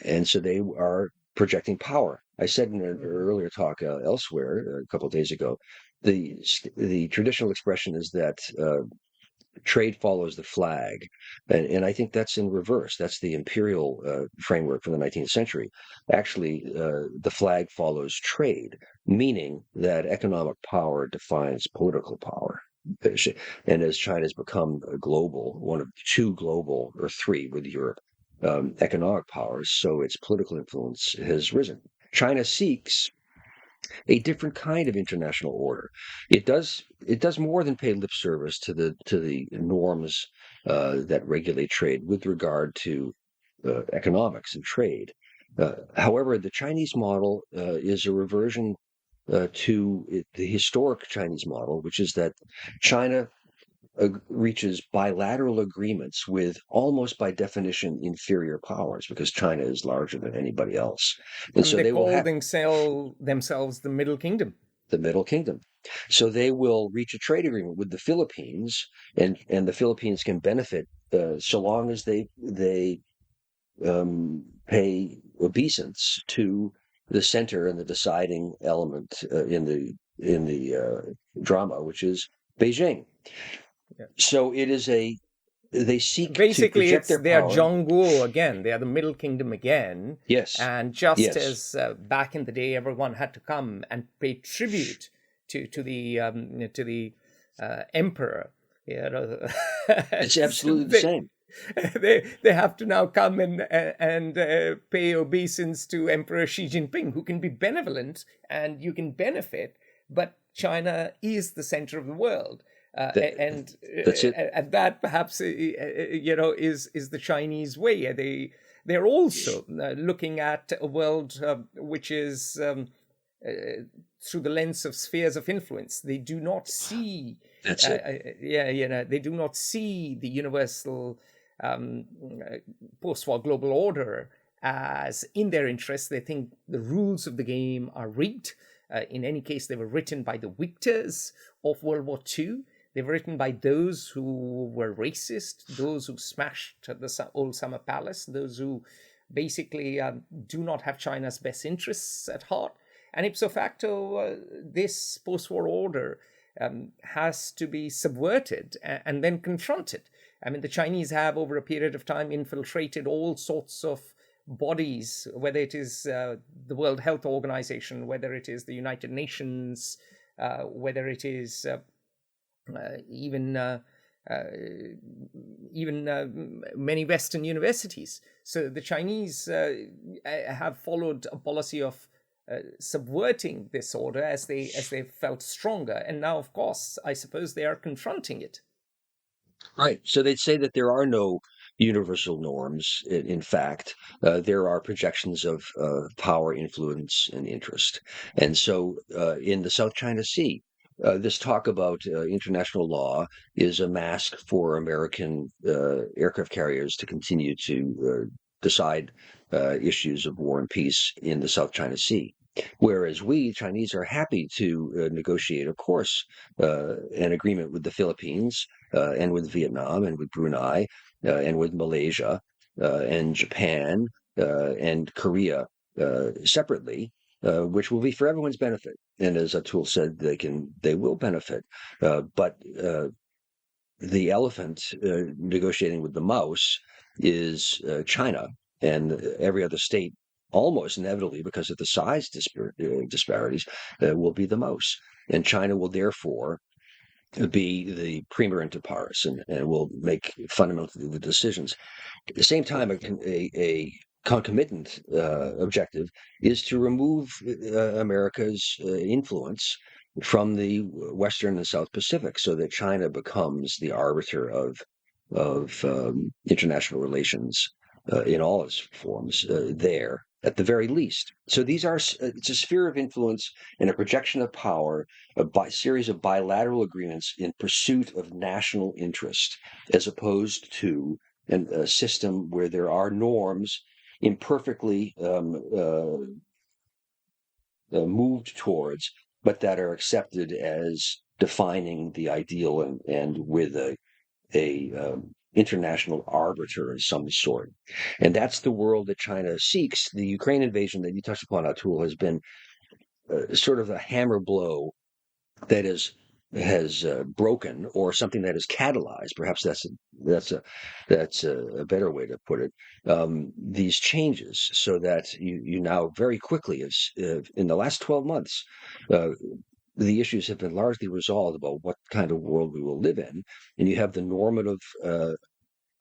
And so they are projecting power. I said in an earlier talk elsewhere a couple of days ago, the traditional expression is that trade follows the flag. And I think that's in reverse. That's the imperial framework from the 19th century. Actually, the flag follows trade, meaning that economic power defines political power. And as China's become a global, one of two global, or three with Europe, economic powers, so its political influence has risen. China seeks a different kind of international order. It does more than pay lip service to the norms that regulate trade with regard to economics and trade. However, the Chinese model is a reversion to the historic Chinese model, which is that China reaches bilateral agreements with almost by definition inferior powers, because China is larger than anybody else. And so they call themselves the Middle Kingdom. The Middle Kingdom. So they will reach a trade agreement with the Philippines, and the Philippines can benefit so long as they pay obeisance to the center and the deciding element in the drama, which is Beijing. Yeah. So it is they seek basically to project they are Zhongguo again. They are the Middle Kingdom again. Yes. And just as back in the day, everyone had to come and pay tribute to the emperor. It's absolutely the same. They have to now come and pay obeisance to Emperor Xi Jinping, who can be benevolent and you can benefit, but China is the center of the world. And that perhaps is the Chinese way. They're also looking at a world which is through the lens of spheres of influence. They do not see. That's it. They do not see the universal post-war global order as in their interest. They think the rules of the game are rigged. In any case, they were written by the victors of World War II. They were written by those who were racist, those who smashed the old summer palace, those who basically do not have China's best interests at heart. And ipso facto, this post-war order has to be subverted and then confronted. I mean, the Chinese have, over a period of time, infiltrated all sorts of bodies, whether it is the World Health Organization, whether it is the United Nations, whether it is even many Western universities. So the Chinese have followed a policy of subverting this order as they felt stronger, and now, of course, I suppose they are confronting it. Right. So they'd say that there are no universal norms. In fact, there are projections of power, influence, and interest. And so in the South China Sea, this talk about international law is a mask for American aircraft carriers to continue to decide issues of war and peace in the South China Sea. Whereas we Chinese are happy to negotiate, of course, an agreement with the Philippines and with Vietnam and with Brunei and with Malaysia and Japan and Korea separately, which will be for everyone's benefit. And as Atul said, they will benefit. But the elephant negotiating with the mouse is China, and every other state almost inevitably, because of the size disparities, will be the mouse. And China will therefore be the prima inter pares and will make fundamentally the decisions. At the same time, a concomitant objective is to remove America's influence from the Western and South Pacific, so that China becomes the arbiter of international relations in all its forms there, at the very least. So these are, it's a sphere of influence and a projection of power, a series of bilateral agreements in pursuit of national interest, as opposed to a system where there are norms imperfectly moved towards, but that are accepted as defining the ideal and with a international arbiter of some sort. And that's the world that China seeks. The Ukraine invasion that you touched upon, Atul, has been sort of a hammer blow that has broken, or something that has catalyzed. Perhaps that's a better way to put it. These changes, so that you now very quickly, in the last 12 months, the issues have been largely resolved about what kind of world we will live in, and you have the normative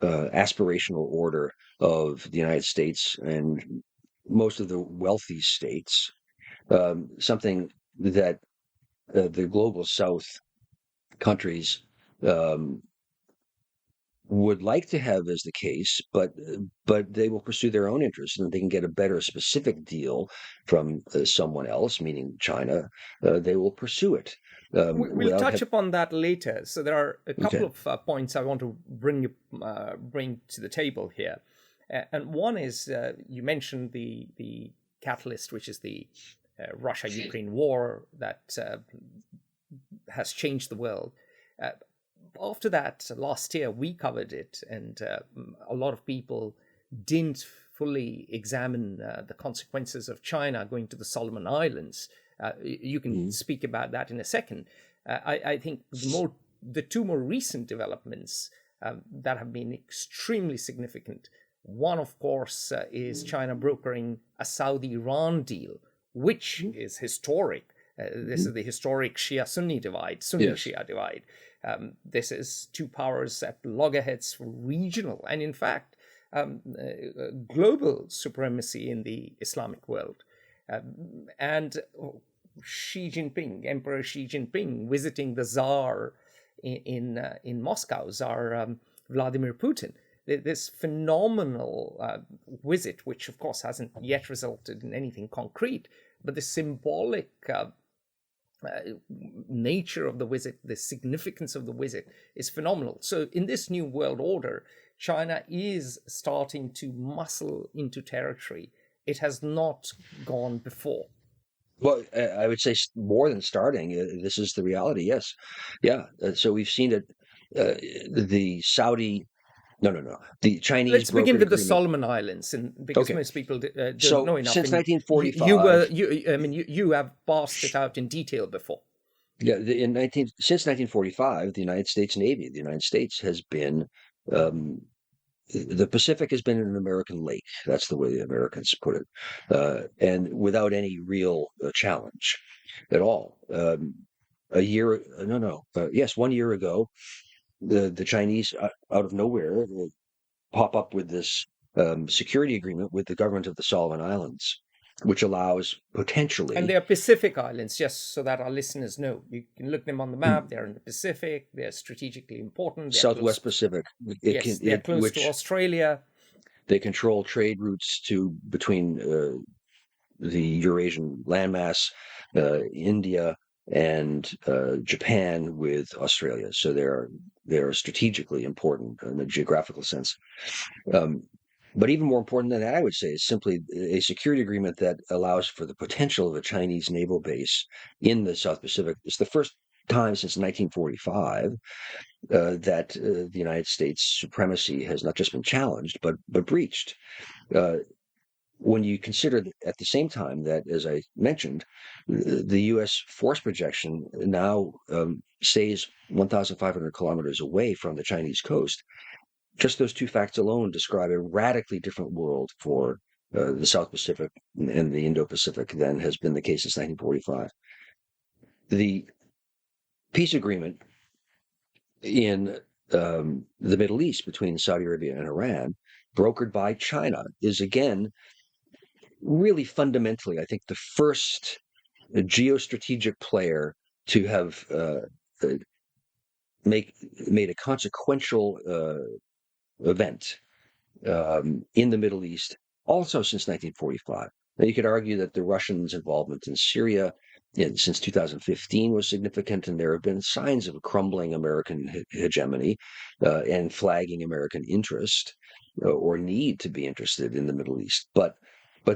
aspirational order of the United States and most of the wealthy states, something that the global South countries would like to have as the case, but they will pursue their own interests, and they can get a better specific deal from someone else, meaning China. They will pursue it. We'll touch upon that later. So there are a couple of points I want to bring to the table here, and one is you mentioned the catalyst, which is the Russia-Ukraine war that has changed the world. After that, last year, we covered it, and a lot of people didn't fully examine the consequences of China going to the Solomon Islands. You can speak about that in a second. I think the two more recent developments that have been extremely significant. One, of course, is China brokering a Saudi-Iran deal, which is historic. This is the historic Shia-Sunni divide, Sunni-Shia divide. This is two powers at loggerheads for regional and, in fact, global supremacy in the Islamic world. And Emperor Xi Jinping, visiting the Tsar in Moscow, Tsar Vladimir Putin. This phenomenal visit, which of course hasn't yet resulted in anything concrete, but the symbolic nature of the visit, the significance of the visit is phenomenal. So in this new world order, China is starting to muscle into territory it has not gone before. Well, I would say more than starting. This is the reality. Yes, yeah. So we've seen it. The Saudi, no. The Chinese Let's begin brokered with the agreement. Solomon Islands, and because Okay, most people don't so know enough, since and you 1945, were I mean, you have parsed it out in detail before. yeah, since 1945, the United States Navy, the United States has been um, the Pacific has been an American lake. That's the way the Americans put it, and without any real challenge at all. A year, no, no, yes, 1 year ago, the Chinese, out of nowhere, pop up with this security agreement with the government of the Solomon Islands, which allows And potentially they are Pacific Islands, just so that our listeners know. You can look them on the map. They're in the Pacific. They're strategically important. They're close. Southwest Pacific. It Yes, can they're it close to which Australia. they control trade routes to between the Eurasian landmass, India, and Japan with Australia. So they're strategically important in a geographical sense. Um, but even more important than that, I would say, is simply a security agreement that allows for the potential of a Chinese naval base in the South Pacific. It's the first time since 1945 that the United States supremacy has not just been challenged but breached. Uh, when you consider at the same time that, as I mentioned, the U.S. force projection now stays 1,500 kilometers away from the Chinese coast, just those two facts alone describe a radically different world for the South Pacific and the Indo-Pacific than has been the case since 1945. The peace agreement in the Middle East between Saudi Arabia and Iran, brokered by China, is again really fundamentally, I think, the first geostrategic player to have uh, make made a consequential event in the Middle East, also since 1945. Now, you could argue that the Russians' involvement in Syria since 2015 was significant, and there have been signs of a crumbling American hegemony and flagging American interest or need to be interested in the Middle East. But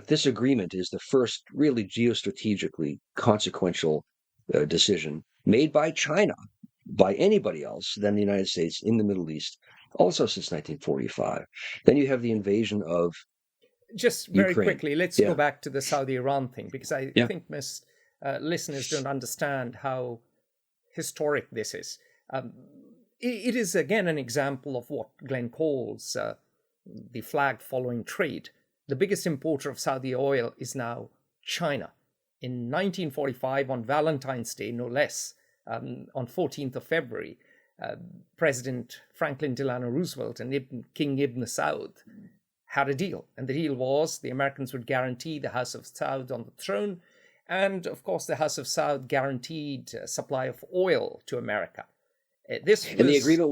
this agreement is the first really geostrategically consequential decision made by China, by anybody else than the United States in the Middle East, also since 1945. Then you have the invasion of Just very Ukraine. quickly, let's go Yeah, back to the Saudi Iran thing, because I yeah. think most listeners don't understand how historic this is. It is again an example of what Glenn calls the flag following trade. The biggest importer of Saudi oil is now China. In 1945, on Valentine's Day, no less, on 14th of February, President Franklin Delano Roosevelt and King Ibn Saud had a deal. And the deal was the Americans would guarantee the House of Saud on the throne. And of course, the House of Saud guaranteed a supply of oil to America. This And the was agreement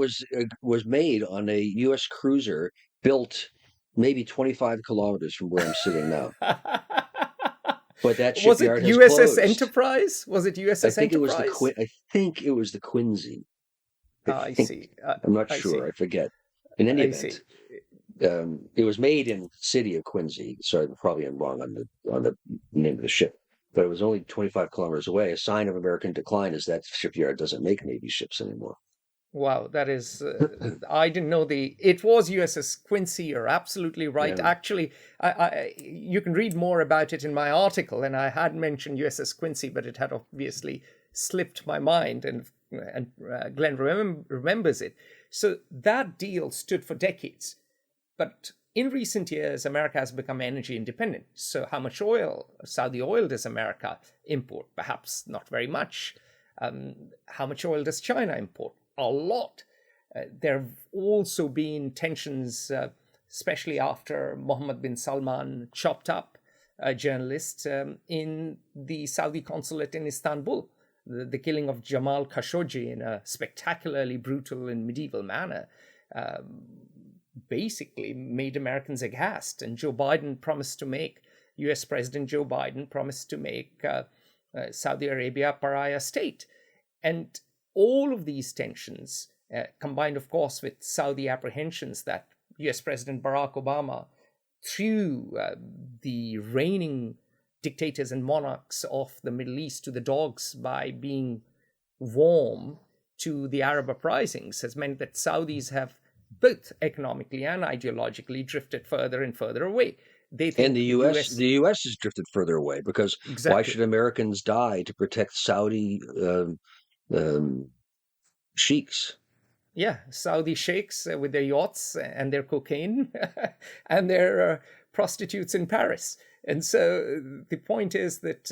was made on a U.S. cruiser built maybe 25 kilometers from where I'm sitting now. But that was it shipyard has USS closed. Enterprise? Was it USS Enterprise? I think it was the Quincy. I I think see. I'm not I see. sure. I forget. In any I event, see. it was made in the city of Quincy. So I'm probably wrong on the name of the ship, but it was only 25 kilometers away. A sign of American decline is that shipyard doesn't make Navy ships anymore. Wow, that is, I didn't know it was USS Quincy. You're absolutely right. Yeah. Actually, you can read more about it in my article, and I had mentioned USS Quincy, but it had obviously slipped my mind, and Glenn remembers it. So that deal stood for decades. But in recent years, America has become energy independent. So how much oil, Saudi oil, does America import? Perhaps not very much. How much oil does China import? A lot. There have also been tensions, especially after Mohammed bin Salman chopped up a journalist in the Saudi consulate in Istanbul. The killing of Jamal Khashoggi in a spectacularly brutal and medieval manner basically made Americans aghast. And US President Joe Biden promised to make Saudi Arabia a pariah state. And all of these tensions, combined, of course, with Saudi apprehensions that US President Barack Obama, through the reigning dictators and monarchs of the Middle East to the dogs by being warm to the Arab uprisings has meant that Saudis have both economically and ideologically drifted further and further away. They think And the U.S. has drifted further away because why should Americans die to protect Saudi sheiks? Yeah, Saudi sheikhs with their yachts and their cocaine and their prostitutes in Paris. And so the point is that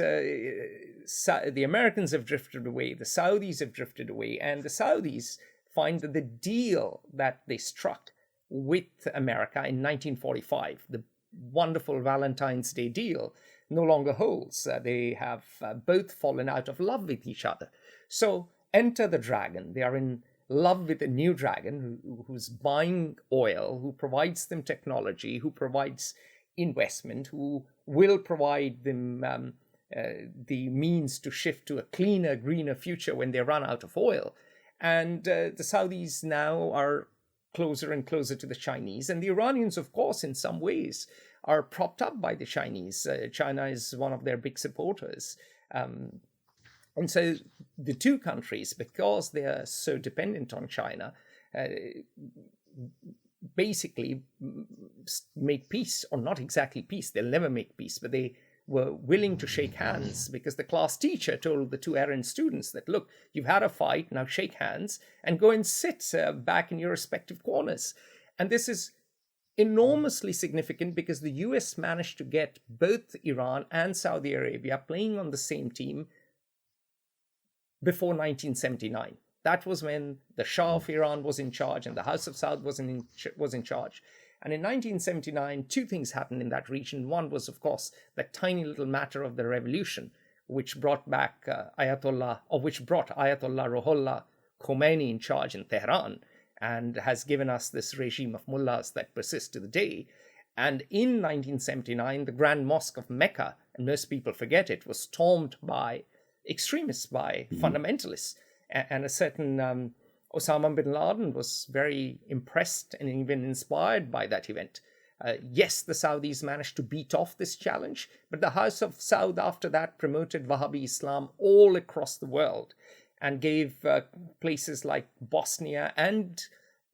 the Americans have drifted away, the Saudis have drifted away, and the Saudis find that the deal that they struck with America in 1945, the wonderful Valentine's Day deal, no longer holds. They have both fallen out of love with each other. So enter the dragon. They are in love with a new dragon who's buying oil, who provides them technology, who provides investment, who will provide them the means to shift to a cleaner, greener future when they run out of oil. And the Saudis now are closer and closer to the Chinese. And the Iranians, of course, in some ways, are propped up by the Chinese. China is one of their big supporters. And so the two countries, because they are so dependent on China, basically made peace, or not exactly peace. They'll never make peace, but they were willing to shake hands because the class teacher told the two errant students that, look, you've had a fight, now shake hands and go and sit back in your respective corners. And this is enormously significant because the US managed to get both Iran and Saudi Arabia playing on the same team before 1979. That was when the Shah of Iran was in charge and the House of Saud was in charge. And in 1979, two things happened in that region. One was, of course, that tiny little matter of the revolution, which brought Ayatollah Ruhollah Khomeini in charge in Tehran, and has given us this regime of mullahs that persists to the day. And in 1979, the Grand Mosque of Mecca, and most people forget it, was stormed by extremists, by fundamentalists. And a certain Osama bin Laden was very impressed and even inspired by that event. Yes, the Saudis managed to beat off this challenge, but the House of Saud after that promoted Wahhabi Islam all across the world and gave places like Bosnia and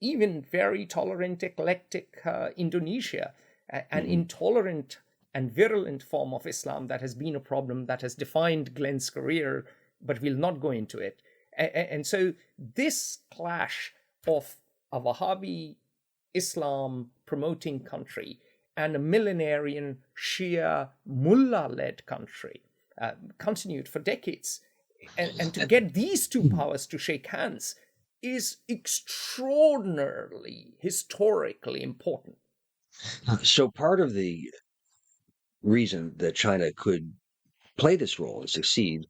even very tolerant, eclectic Indonesia an intolerant and virulent form of Islam that has been a problem that has defined Glenn's career, but we'll not go into it. And so this clash of a Wahhabi Islam promoting country and a millenarian Shia mullah-led country continued for decades. And to get these two powers to shake hands is extraordinarily, historically important. So part of the reason that China could play this role and succeed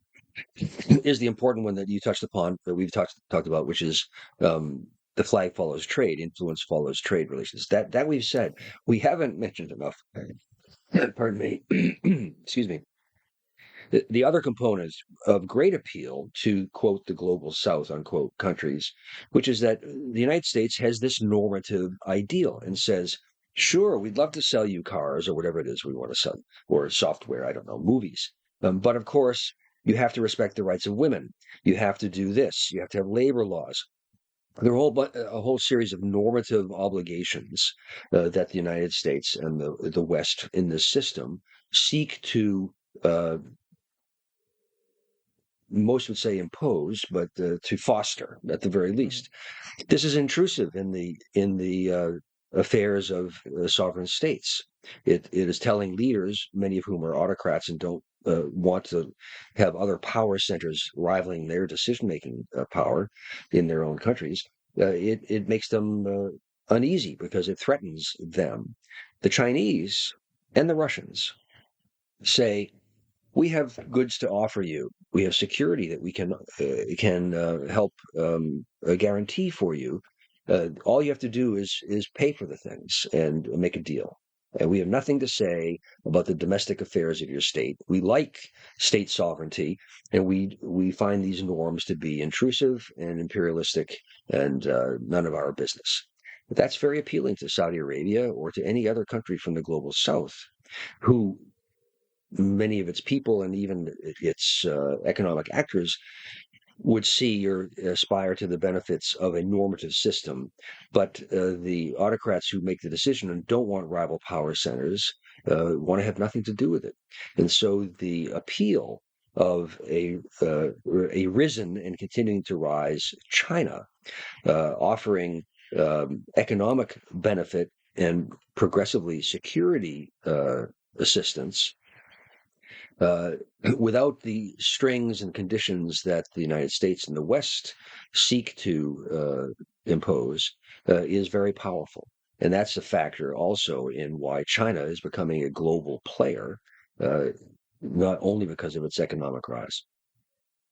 is the important one that you touched upon, that we've talked about, which is the flag follows trade, influence follows trade relations. That we've said. We haven't mentioned enough. Pardon me. Excuse me. The other component of great appeal to, quote, the global south, unquote, countries, which is that the United States has this normative ideal and says, sure, we'd love to sell you cars or whatever it is we want to sell, or software, I don't know, movies. But of course, you have to respect the rights of women. You have to do this. You have to have labor laws. There are a whole series of normative obligations that the United States and the West in this system seek to, most would say impose, but to foster at the very least. This is intrusive in the affairs of sovereign states. It is telling leaders, many of whom are autocrats and don't want to have other power centers rivaling their decision-making power in their own countries. It makes them uneasy because it threatens them. The Chinese and the Russians say, we have goods to offer you. We have security that we can help guarantee for you. All you have to do is pay for the things and make a deal. And we have nothing to say about the domestic affairs of your state. We like state sovereignty, and we find these norms to be intrusive and imperialistic and none of our business. But that's very appealing to Saudi Arabia or to any other country from the global south who many of its people and even its economic actors would see or aspire to the benefits of a normative system. But the autocrats who make the decision and don't want rival power centers want to have nothing to do with it. And so the appeal of a risen and continuing to rise China, offering economic benefit and progressively security assistance, uh, without the strings and conditions that the United States and the West seek to impose, is very powerful. And that's a factor also in why China is becoming a global player, uh, not only because of its economic rise.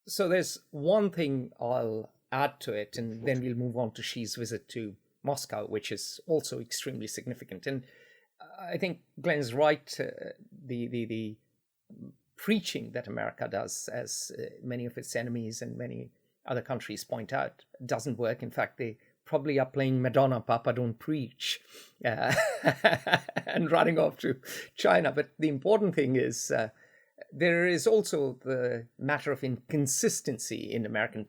So there's one thing I'll add to it, and then we'll move on to Xi's visit to Moscow, which is also extremely significant. And I think Glenn's right. The preaching that America does, as many of its enemies and many other countries point out, doesn't work. In fact, they probably are playing Madonna, Papa Don't Preach, and running off to China. But the important thing is there is also the matter of inconsistency in American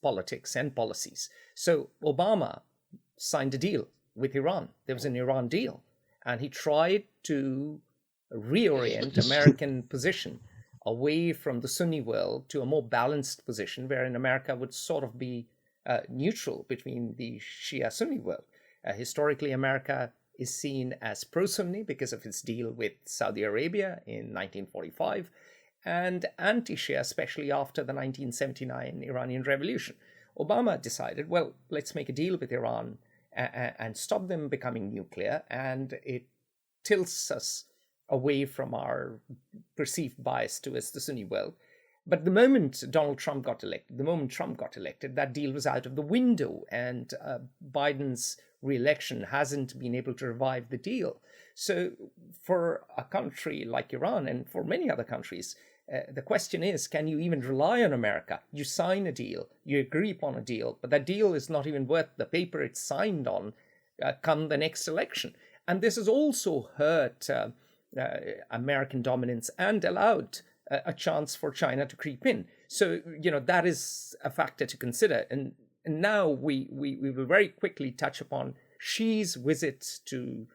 politics and policies. So Obama signed a deal with Iran. There was an Iran deal. And he tried to reorient American position away from the Sunni world to a more balanced position, wherein America would sort of be neutral between the Shia Sunni world. Historically, America is seen as pro-Sunni because of its deal with Saudi Arabia in 1945, and anti-Shia, especially after the 1979 Iranian Revolution. Obama decided, well, let's make a deal with Iran and stop them becoming nuclear, and it tilts us away from our perceived bias towards the Sunni world. But the moment Trump got elected, that deal was out of the window, and Biden's re-election hasn't been able to revive the deal. So for a country like Iran, and for many other countries, the question is, can you even rely on America? You sign a deal, you agree upon a deal, but that deal is not even worth the paper it's signed on come the next election. And this has also hurt American dominance and allowed a chance for China to creep in. So, that is a factor to consider. And now we will very quickly touch upon Xi's visit to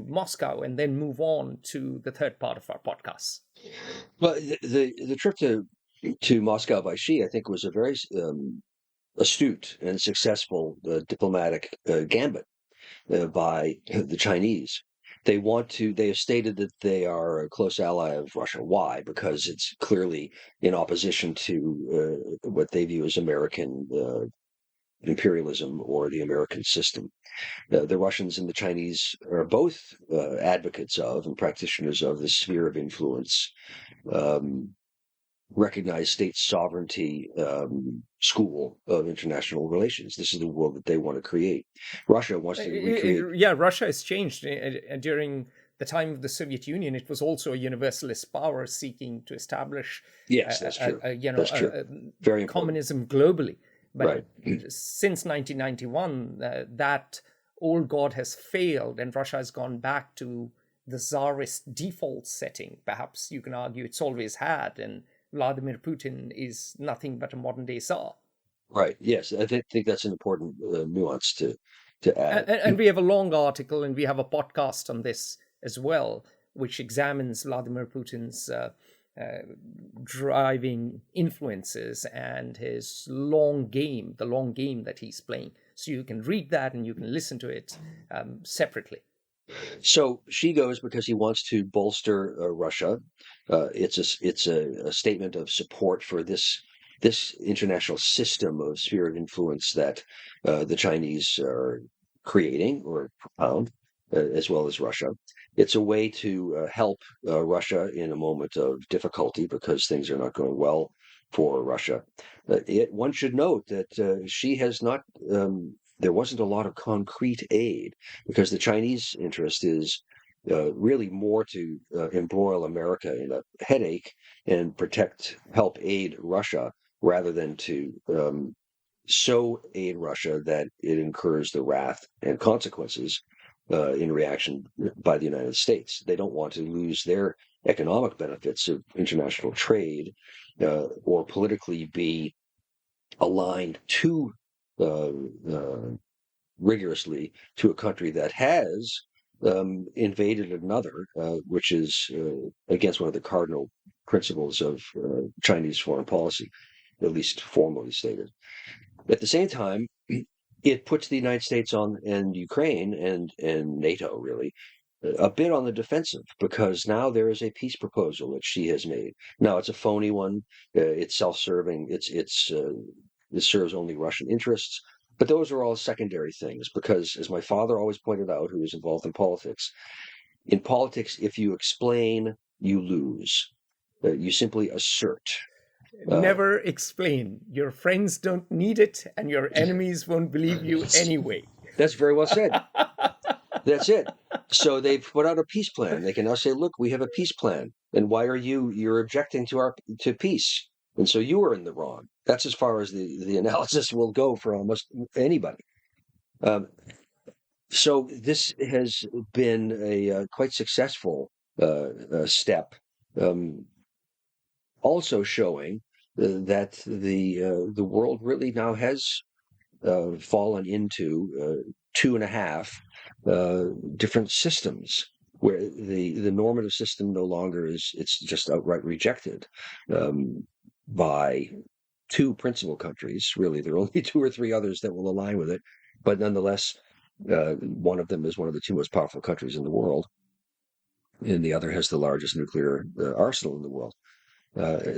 Moscow and then move on to the third part of our podcast. Well, the trip to Moscow by Xi, I think, was a very astute and successful diplomatic gambit by the Chinese. They have stated that they are a close ally of Russia. Why? Because it's clearly in opposition to what they view as American imperialism or the American system. The Russians and the Chinese are both advocates of and practitioners of the sphere of influence, recognized state sovereignty school of international relations. This is the world that they want to create. Russia wants to recreate. Russia has changed. During the time of the Soviet Union, it was also a universalist power seeking to establish Yes, that's true. That's true. Very communism globally. But right. Since 1991, that old god has failed, and Russia has gone back to the Tsarist default setting. Perhaps you can argue it's always had, and Vladimir Putin is nothing but a modern-day Tsar. Right. Yes, I think that's an important nuance to add. And we have a long article, and we have a podcast on this as well, which examines Vladimir Putin's driving influences and his the long game that he's playing. So you can read that and you can listen to it separately. So Xi goes because he wants to bolster Russia. It's a statement of support for this international system of sphere of influence that the Chinese are creating or propound, as well as Russia. It's a way to help Russia in a moment of difficulty because things are not going well for Russia. One should note that Xi has not. There wasn't a lot of concrete aid because the Chinese interest is really more to embroil America in a headache and help aid Russia rather than to so aid Russia that it incurs the wrath and consequences in reaction by the United States. They don't want to lose their economic benefits of international trade, or politically be aligned too uh, uh, rigorously to a country that has invaded another, which is against one of the cardinal principles of Chinese foreign policy, at least formally stated. At the same time, it puts the United States on and Ukraine and NATO really a bit on the defensive, because now there is a peace proposal that she has made. Now it's a phony one. It's self-serving. It serves only Russian interests. But those are all secondary things, because, as my father always pointed out, who was involved in politics, if you explain, you lose. You simply assert. Never explain. Your friends don't need it, and your enemies won't believe you anyway. That's very well said. That's it. So they've put out a peace plan. They can now say, look, we have a peace plan. And why are you're objecting to peace? And so you are in the wrong. That's as far as the analysis will go for almost anybody. So this has been a quite successful step, also showing that the world really now has fallen into two and a half different systems, where the normative system no longer it's just outright rejected by two principal countries. Really, there are only two or three others that will align with it, but nonetheless, one of them is one of the two most powerful countries in the world, and the other has the largest nuclear arsenal in the world.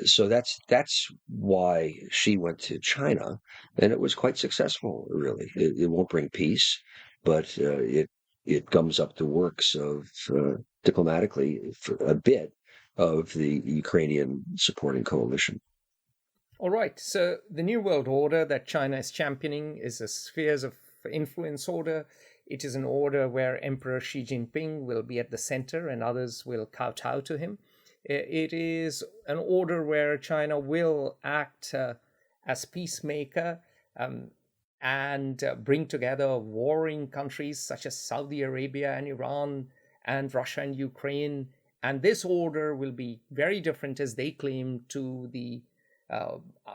So that's why she went to China, and it was quite successful. Really, it won't bring peace, but it gums up the works of diplomatically for a bit of the Ukrainian supporting coalition. All right. So the New World Order that China is championing is a spheres of influence order. It is an order where Emperor Xi Jinping will be at the center and others will kowtow to him. It is an order where China will act as peacemaker and bring together warring countries such as Saudi Arabia and Iran and Russia and Ukraine. And this order will be very different, as they claim, to the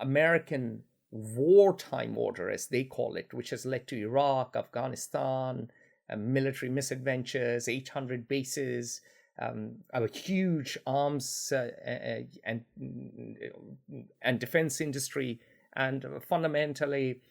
American wartime order, as they call it, which has led to Iraq, Afghanistan, military misadventures, 800 bases, a huge arms and defense industry, and fundamentally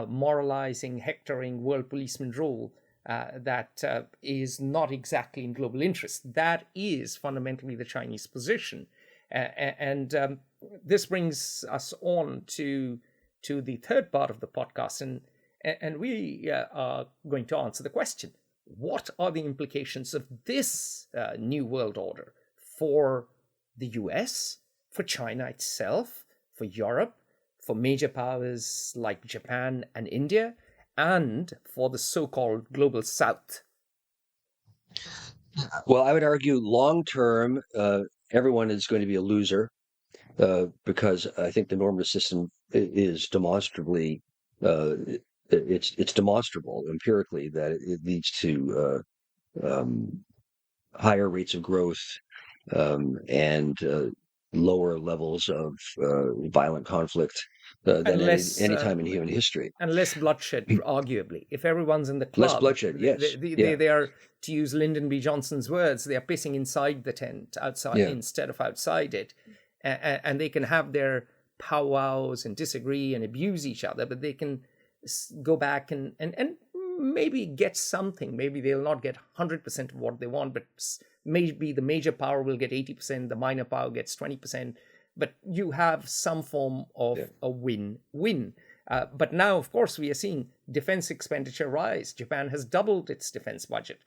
moralizing, hectoring world policeman rule that is not exactly in global interest. That is fundamentally the Chinese position. And this brings us on to the third part of the podcast, and we are going to answer the question: what are the implications of this new world order for the US, for China itself, for Europe, for major powers like Japan and India, and for the so-called global South? Well, I would argue long term, everyone is going to be a loser, because I think the normative system is demonstrably it's demonstrable empirically that it leads to higher rates of growth and lower levels of violent conflict than any time in human history. And less bloodshed, arguably. If everyone's in the club, less bloodshed, yes. They are, to use Lyndon B. Johnson's words, they are pissing inside the tent, outside instead of outside it. And they can have their powwows and disagree and abuse each other, but they can go back and maybe get something. Maybe they'll not get 100% of what they want, but maybe the major power will get 80%, the minor power gets 20%, but you have some form of a win-win. But now, of course, we are seeing defense expenditure rise. Japan has doubled its defense budget.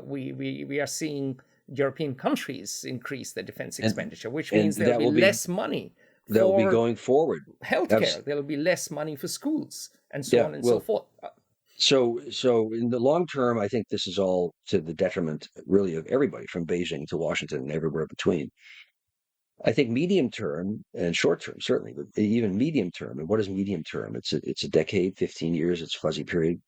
We are seeing European countries increase their defense expenditure, which means there will be less money that will be going forward. Healthcare, there will be less money for schools, and so on and so forth. So in the long term, I think this is all to the detriment, really, of everybody from Beijing to Washington and everywhere between. I think medium term and short term, certainly, but even medium term. And what is medium term? It's a decade, 15 years. It's a fuzzy period.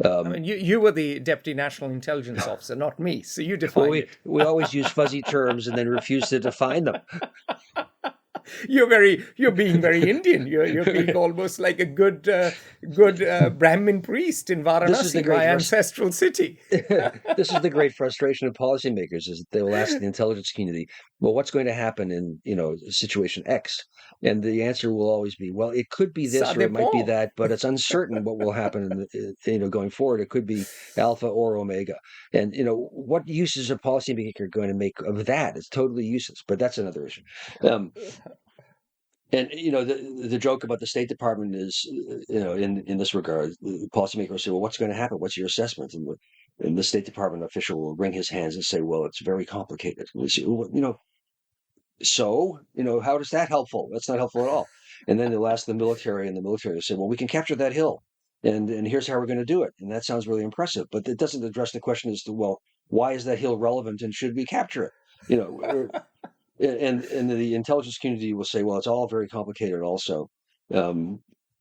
I mean, you were the Deputy National Intelligence Officer, not me, so you Well, defined it. we always use fuzzy terms and then refuse to define them. You're being very Indian. You're being almost like a good Brahmin priest in This is the Varanasi, my great ancestral city. this is the great frustration of policymakers, is that they will ask the intelligence community, well, what's going to happen in, situation X? And the answer will always be, well, it could be Ça this or it might be dépend. that, but it's uncertain what will happen going forward. It could be alpha or omega. And what use is a policymaker going to make of that? It's totally useless, but that's another issue. And the joke about the State Department is, in this regard, the policymakers will say, "Well, what's going to happen? What's your assessment?" And the State Department official will wring his hands and say, "Well, it's very complicated." And we say, well, so how is that helpful? That's not helpful at all. And then they'll ask the military, and the military will say, "Well, we can capture that hill, and here's how we're going to do it." And that sounds really impressive, but it doesn't address the question as to, well, why is that hill relevant, and should we capture it? And the intelligence community will say, well, it's all very complicated also, and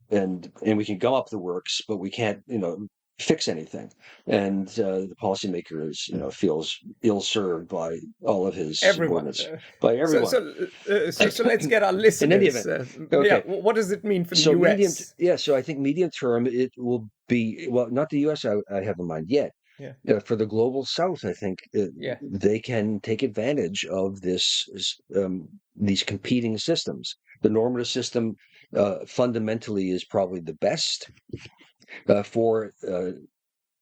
we can gum up the works, but we can't fix anything. And the policymaker is feels ill-served by all of his subordinates, by everyone. So let's get our listeners. In any event, okay. What does it mean for the US? So I think medium term it will be, well, not the US I have in mind yet. Yeah. For the global South, I think they can take advantage of these competing systems. The normative system fundamentally is probably the best for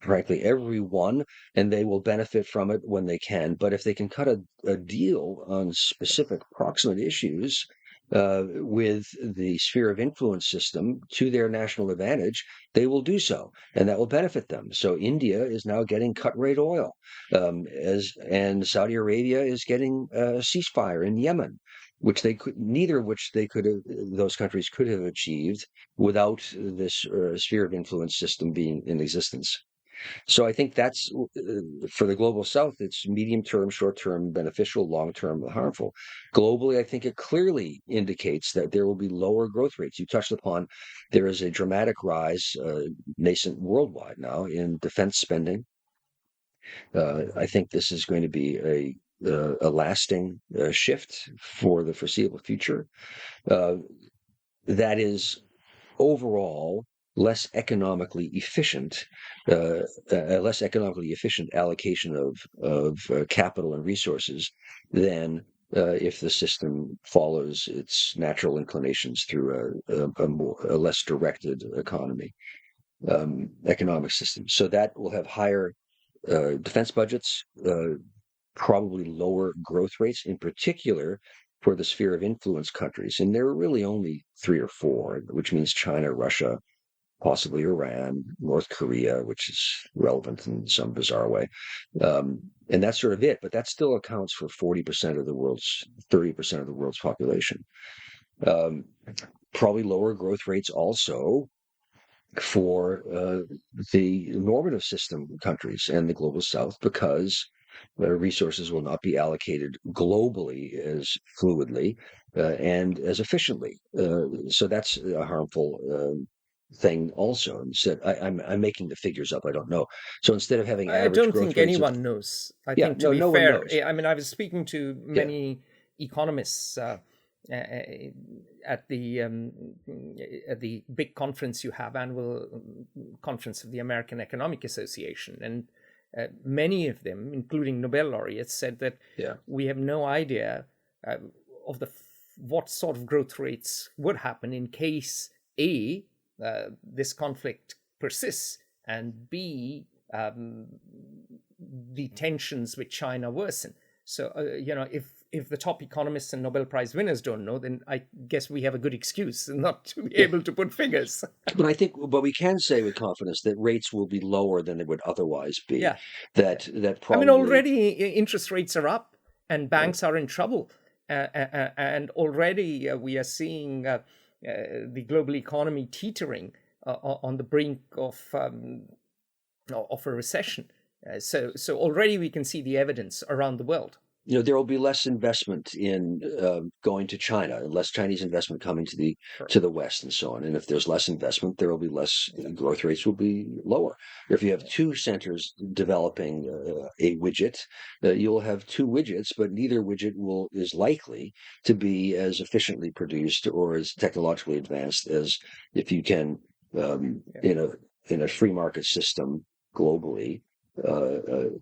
frankly everyone, and they will benefit from it when they can. But if they can cut a deal on specific proximate issues with the sphere of influence system to their national advantage, they will do so, and that will benefit them. So India is now getting cut rate oil, and Saudi Arabia is getting a ceasefire in Yemen, which neither of which those countries could have achieved without this sphere of influence system being in existence. So I think that's for the global South, it's medium term, short term beneficial, long term harmful. Globally, I think it clearly indicates that there will be lower growth rates. You touched upon there is a dramatic rise, nascent worldwide now, in defense spending. I think this is going to be a lasting shift for the foreseeable future. That is overall less economically efficient, a less economically efficient allocation of capital and resources than if the system follows its natural inclinations through a less directed economic system. So that will have higher defense budgets, probably lower growth rates, in particular for the sphere of influence countries. And there are really only 3 or 4, which means China, Russia, possibly Iran, North Korea, which is relevant in some bizarre way. And that's sort of it. But that still accounts for 30% of the world's population. Probably lower growth rates also for the normative system countries and the global South, because resources will not be allocated globally as fluidly and as efficiently. So that's a harmful thing also. Instead, I'm making the figures up. I don't know. So instead of having average growth rates, I don't think anyone knows. I think to be fair, I mean, I was speaking to many economists at the big conference you have, annual conference of the American Economic Association, and many of them, including Nobel laureates, said that we have no idea of what sort of growth rates would happen in case A, this conflict persists, and B, the tensions with China worsen. So, if the top economists and Nobel Prize winners don't know, then I guess we have a good excuse not to be able to put figures. But we can say with confidence that rates will be lower than they would otherwise be. Yeah. That probably. I mean, already interest rates are up, and banks are in trouble, and already we are seeing the global economy teetering on the brink of a recession. So already we can see the evidence around the world. there will be less investment in going to China, and less Chinese investment coming to the Sure. West, and so on. And if there's less investment, there will be less growth rates will be lower. If you have two centers developing a widget, you'll have two widgets, but neither widget is likely to be as efficiently produced or as technologically advanced as if you can in a free market system globally,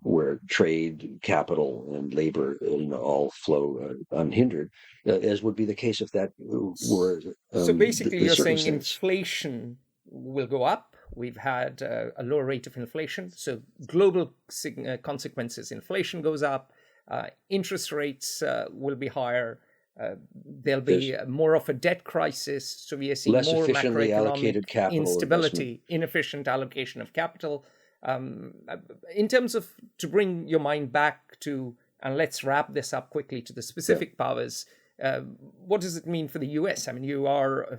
where trade, capital, and labor, all flow unhindered, as would be the case if that were So basically, the you're saying circumstance. inflation will go up. We've had a lower rate of inflation. So global consequences, inflation goes up, interest rates will be higher. There'll be There's more of a debt crisis. So we are seeing less more efficiently macroeconomic allocated capital investment. instability, inefficient allocation of capital. In terms of, to bring your mind back to, and let's wrap this up quickly to the specific powers, what does it mean for the US? I mean, you are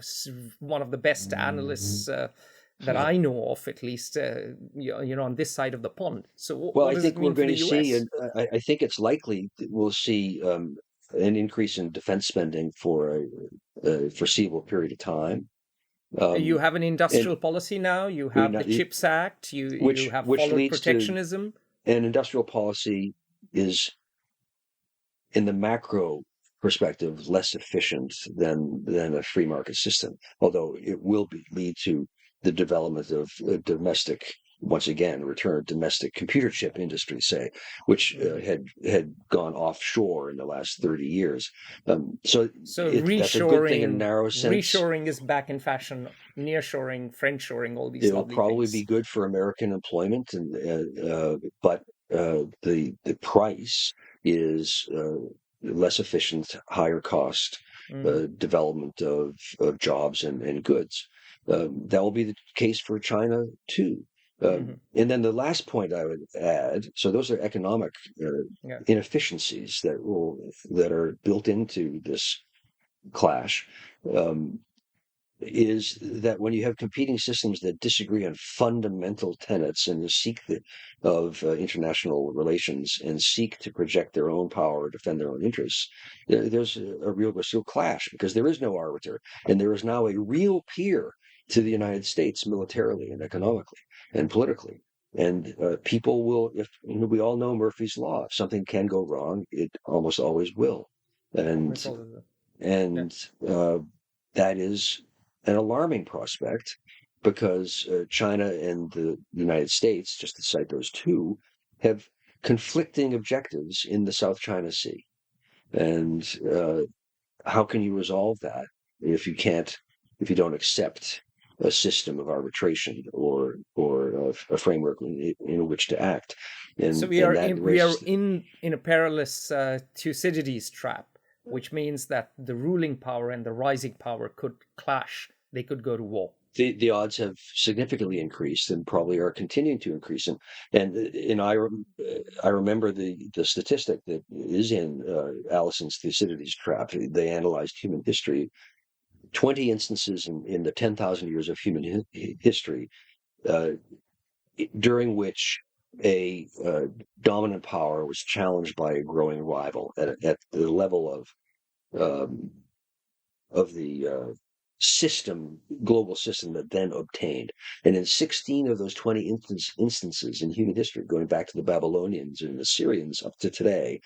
one of the best analysts that I know of, at least, on this side of the pond. So Well, what I does it think we're mean for going the to see, US? and I think it's likely that we'll see an increase in defense spending for a foreseeable period of time. You Um, have an and industrial policy now. You we have know, the CHIPS Act. You have which followed leads to protectionism. an industrial policy is, in the macro perspective, less efficient than a free market system, although it will lead to the development of domestic, once again, return domestic computer chip industry, say, which had gone offshore in the last 30 years. So So that's a good thing in a reshoring, narrow sense. reshoring is back in fashion. Nearshoring, friendshoring, all these It'll lovely probably be things. good for American employment, but the price is less efficient, higher cost development of jobs and goods. That will be the case for China too. And then the last point I would add, so those are economic Yeah. inefficiencies that are built into this clash. Is that when you have competing systems that disagree on fundamental tenets and of international relations and seek to project their own power or defend their own interests, there's a real clash, because there is no arbiter, and there is now a real peer to the United States militarily and economically and politically. And people will, if we all know Murphy's Law, if something can go wrong, it almost always will. And Yeah. and that is an alarming prospect, because China and the United States, just to cite those two, have conflicting objectives in the South China Sea. And how can you resolve that if you don't accept a system of arbitration or a framework in which to act? So And that we are raises in a perilous Thucydides trap, which means that the ruling power and the rising power could clash. They could go to war. the odds have significantly increased and probably are continuing to increase. And I remember the statistic that is in Allison's Thucydides trap. They analyzed human history, 20 instances in the 10,000 years of human history, uh, during which a dominant power was challenged by a growing rival at the level um, of the global system that then obtained. And in 16 of those 20 instances in human history, going back to the Babylonians and Assyrians up to today,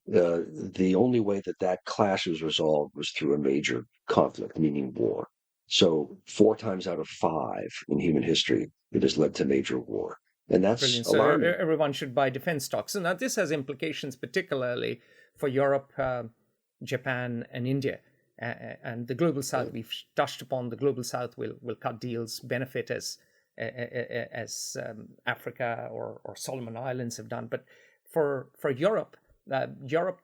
the only way that clash was resolved was through a major conflict, meaning war. So 4 times out of 5 in human history, it has led to major war. And that's Brilliant. So alarming. everyone should buy defense stocks. And now this has implications particularly for Europe, Japan, and India. And the global south, we've touched upon the global south will cut deals, benefit as Africa or Solomon Islands have done. But for Europe, Europe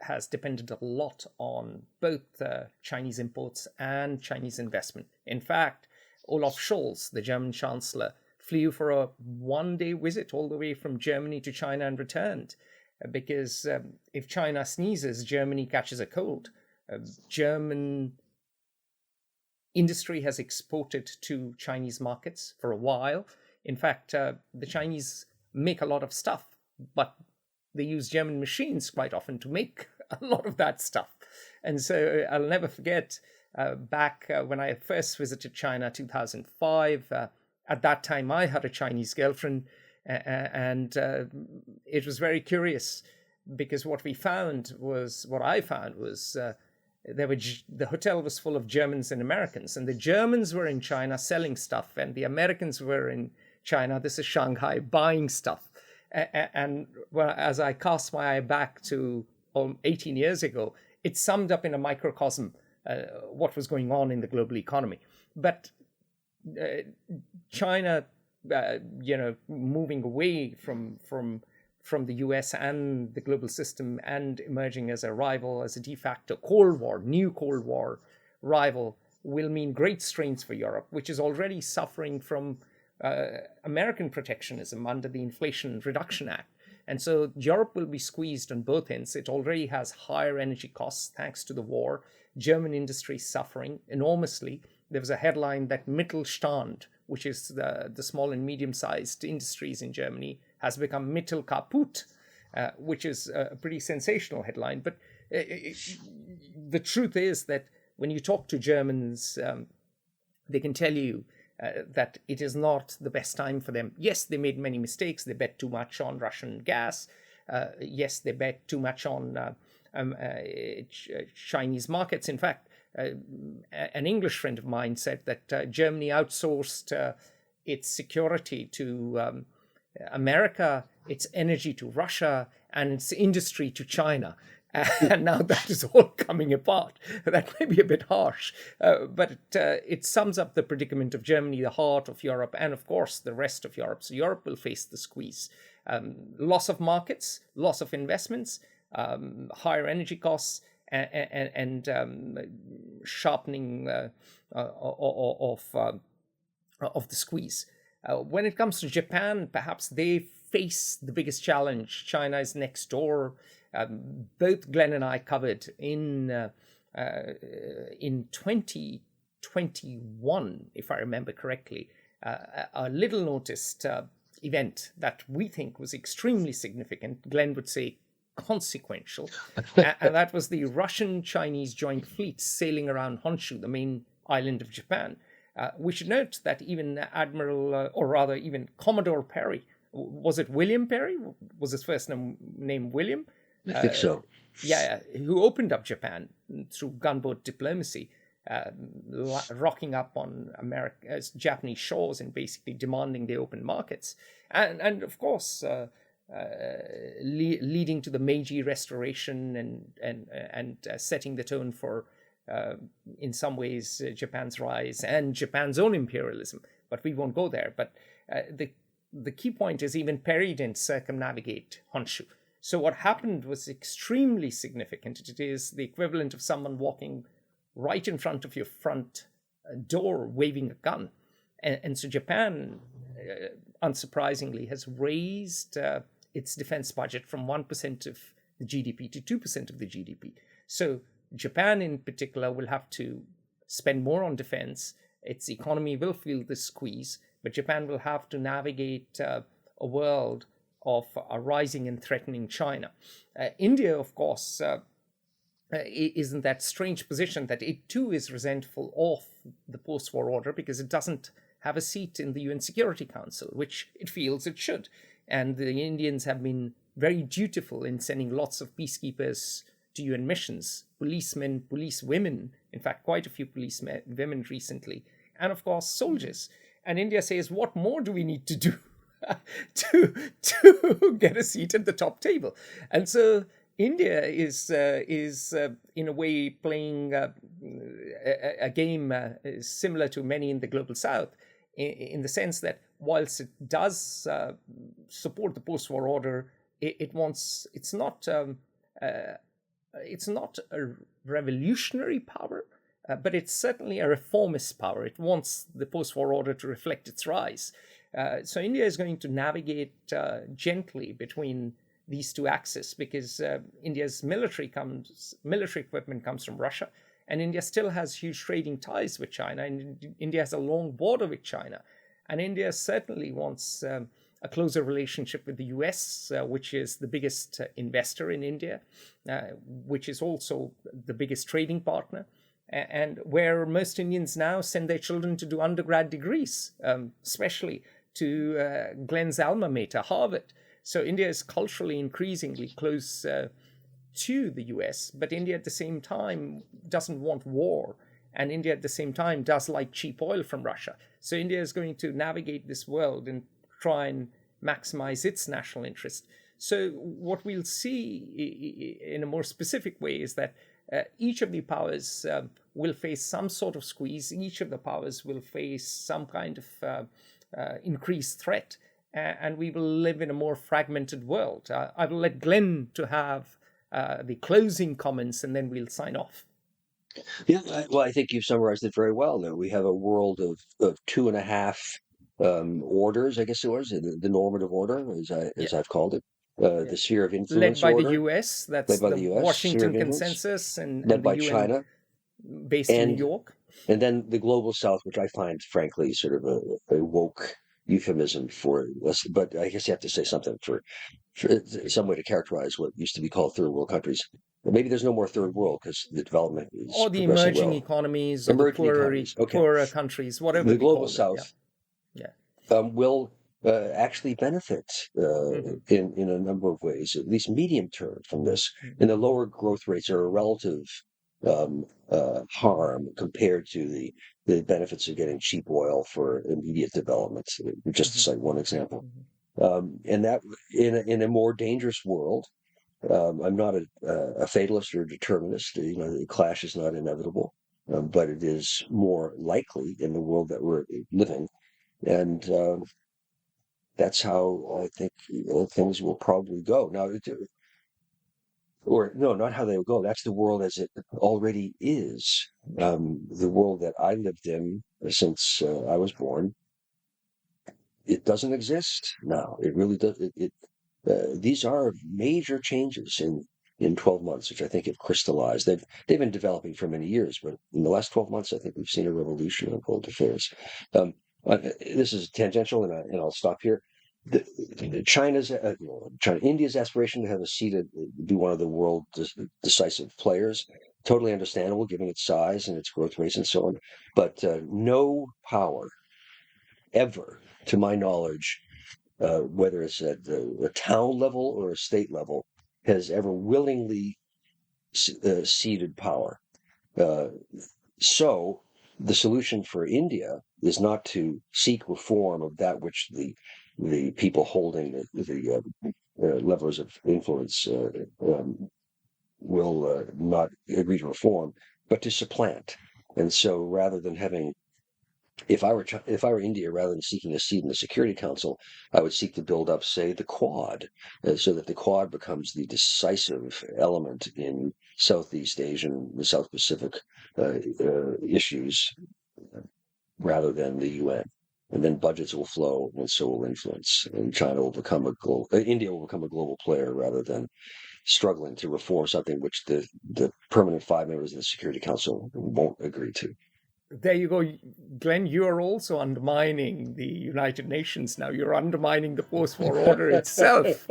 has depended a lot on both Chinese imports and Chinese investment. In fact, Olaf Scholz, the German chancellor, flew for a one-day visit all the way from Germany to China and returned, because if China sneezes, Germany catches a cold. German industry has exported to Chinese markets for a while. In fact, the Chinese make a lot of stuff, but they use German machines quite often to make a lot of that stuff. And so I'll never forget back when I first visited China, 2005. At that time, I had a Chinese girlfriend, and it was very curious because what I found was the hotel was full of Germans and Americans, and the Germans were in China selling stuff, and the Americans were in China, this is Shanghai, buying stuff. And well, as I cast my eye back to 18 years ago, it summed up in a microcosm what was going on in the global economy. But China, moving away from the US and the global system and emerging as a rival, as a de facto new Cold War rival, will mean great strains for Europe, which is already suffering from American protectionism under the Inflation Reduction Act. And so Europe will be squeezed on both ends. It already has higher energy costs thanks to the war. German industry suffering enormously. There was a headline that Mittelstand, which is the small and medium-sized industries in Germany, has become Mittelkaputt, which is a pretty sensational headline. But the truth is that when you talk to Germans, they can tell you that it is not the best time for them. Yes, they made many mistakes. They bet too much on Russian gas. Yes, they bet too much on Chinese markets. In fact, an English friend of mine said that Germany outsourced its security to America, its energy to Russia, and its industry to China. And now that is all coming apart. That may be a bit harsh, but it sums up the predicament of Germany, the heart of Europe, and of course the rest of Europe. So Europe will face the squeeze. Loss of markets, loss of investments, higher energy costs, and sharpening of the squeeze. When it comes to Japan, perhaps they face the biggest challenge. China is next door. Both Glenn and I covered in 2021, if I remember correctly, a little noticed event that we think was extremely significant. Glenn would say consequential, and that was the Russian-Chinese joint fleet sailing around Honshu, the main island of Japan. We should note that even Admiral, or rather even Commodore Perry, was it William Perry? Was his first name William? I think so. Yeah, who opened up Japan through gunboat diplomacy, rocking up on Japanese shores and basically demanding they open markets. And of course, leading to the Meiji Restoration and setting the tone for, in some ways, Japan's rise and Japan's own imperialism. But we won't go there. But the key point is even Perry didn't circumnavigate Honshu. So what happened was extremely significant. It is the equivalent of someone walking right in front of your front door waving a gun. And so Japan, unsurprisingly, has raised its defense budget from 1% of the GDP to 2% of the GDP. So Japan in particular will have to spend more on defense. Its economy will feel the squeeze, but Japan will have to navigate a world of a rising and threatening China. India, of course, is in that strange position that it too is resentful of the post-war order because it doesn't have a seat in the UN Security Council, which it feels it should. And the Indians have been very dutiful in sending lots of peacekeepers to UN missions, policemen, policewomen, in fact, quite a few policewomen recently, and of course, soldiers. And India says, what more do we need to do to get a seat at the top table? And so India is in a way playing a game similar to many in the global south, in the sense that whilst it does support the post-war order, it's not a revolutionary power, but it's certainly a reformist power. It wants the post-war order to reflect its rise. So India is going to navigate gently between these two axes because India's military equipment comes from Russia, and India still has huge trading ties with China, and India has a long border with China. And India certainly wants a a closer relationship with the US, which is the biggest investor in India, which is also the biggest trading partner, and where most Indians now send their children to do undergrad degrees, especially to Glenn's alma mater, Harvard. So India is culturally increasingly close to the US, but India at the same time doesn't want war. And India at the same time does like cheap oil from Russia. So India is going to navigate this world and try and maximize its national interest. So what we'll see in a more specific way is that each of the powers will face some sort of squeeze. Each of the powers will face some kind of increased threat. And we will live in a more fragmented world. I will let Glenn to have the closing comments, and then we'll sign off. Yeah, well, I think you've summarized it very well. That we have a world of two and a half orders, I guess it was, the normative order, as I've called it, the sphere of influence led by order, the US. That's the US, Washington Consensus, and led the by UN China, based in New York. And then the global South, which I find, frankly, sort of a woke euphemism for this. But I guess you have to say something for some way to characterize what used to be called third world countries. But maybe there's no more third world because the development is or the emerging economies, or the poorer countries, whatever. The global South, will actually benefit in a number of ways, at least medium term, from this. And the lower growth rates are a relative harm compared to the benefits of getting cheap oil for immediate development, just to cite one example. And that in a more dangerous world, I'm not a fatalist or a determinist. The clash is not inevitable, but it is more likely in the world that we're living, and that's how I think things will probably go. Now, or no, not how they will go. That's the world as it already is. The world that I lived in since I was born. It doesn't exist now. It really does. These are major changes in 12 months, which I think have crystallized. They've been developing for many years, but in the last 12 months, I think we've seen a revolution in world affairs. This is tangential, and I'll stop here. India's aspiration to have a seat be one of the world's decisive players, totally understandable given its size and its growth rates and so on. But no power ever, to my knowledge, whether it's at a town level or a state level, has ever willingly ceded power. So the solution for India is not to seek reform of that which the people holding the levers of influence will not agree to reform, but to supplant. And so rather than having if I were India, rather than seeking a seat in the Security Council, I would seek to build up, say, the Quad, so that the Quad becomes the decisive element in Southeast Asian, the South Pacific issues, rather than the UN. And then budgets will flow, and so will influence. And India will become a global player rather than struggling to reform something which the permanent 5 members of the Security Council won't agree to. There you go, Glenn. You are also undermining the United Nations now. You're undermining the post-war order itself,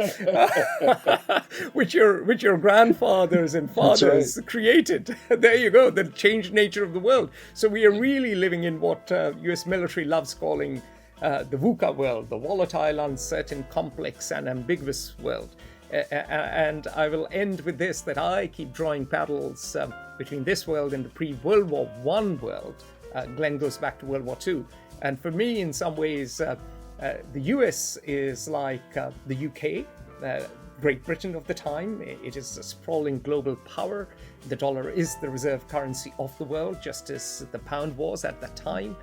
which your grandfathers and fathers created. There you go, the changed nature of the world. So we are really living in what U.S. military loves calling the VUCA world, the volatile, uncertain, complex, and ambiguous world. And I will end with this, that I keep drawing parallels between this world and the pre-World War I world. Glenn goes back to World War II. And for me, in some ways, the US is like the UK, Great Britain of the time. It is a sprawling global power. The dollar is the reserve currency of the world, just as the pound was at that time.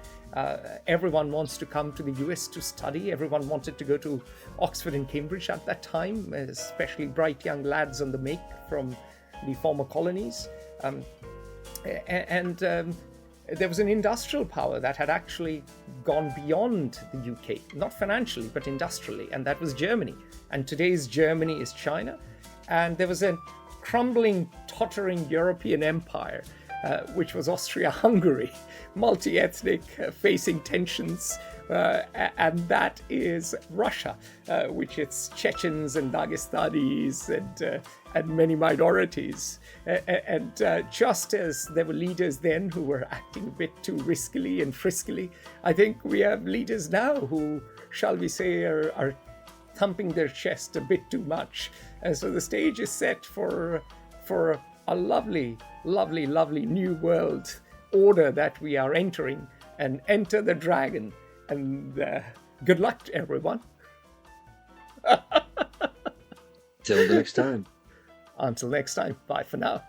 Everyone wants to come to the US to study. Everyone wanted to go to Oxford and Cambridge at that time, especially bright young lads on the make from the former colonies. There was an industrial power that had actually gone beyond the UK, not financially, but industrially, and that was Germany. And today's Germany is China. And there was a crumbling, tottering European empire which was Austria-Hungary, multi-ethnic, facing tensions, and that is Russia, which is Chechens and Dagestanis and many minorities. And just as there were leaders then who were acting a bit too riskily and friskily, I think we have leaders now who, shall we say, are thumping their chest a bit too much. And so the stage is set for a lovely, lovely, lovely new world order that we are entering, and enter the dragon. And good luck to everyone. Till the next time. Until next time, bye for now.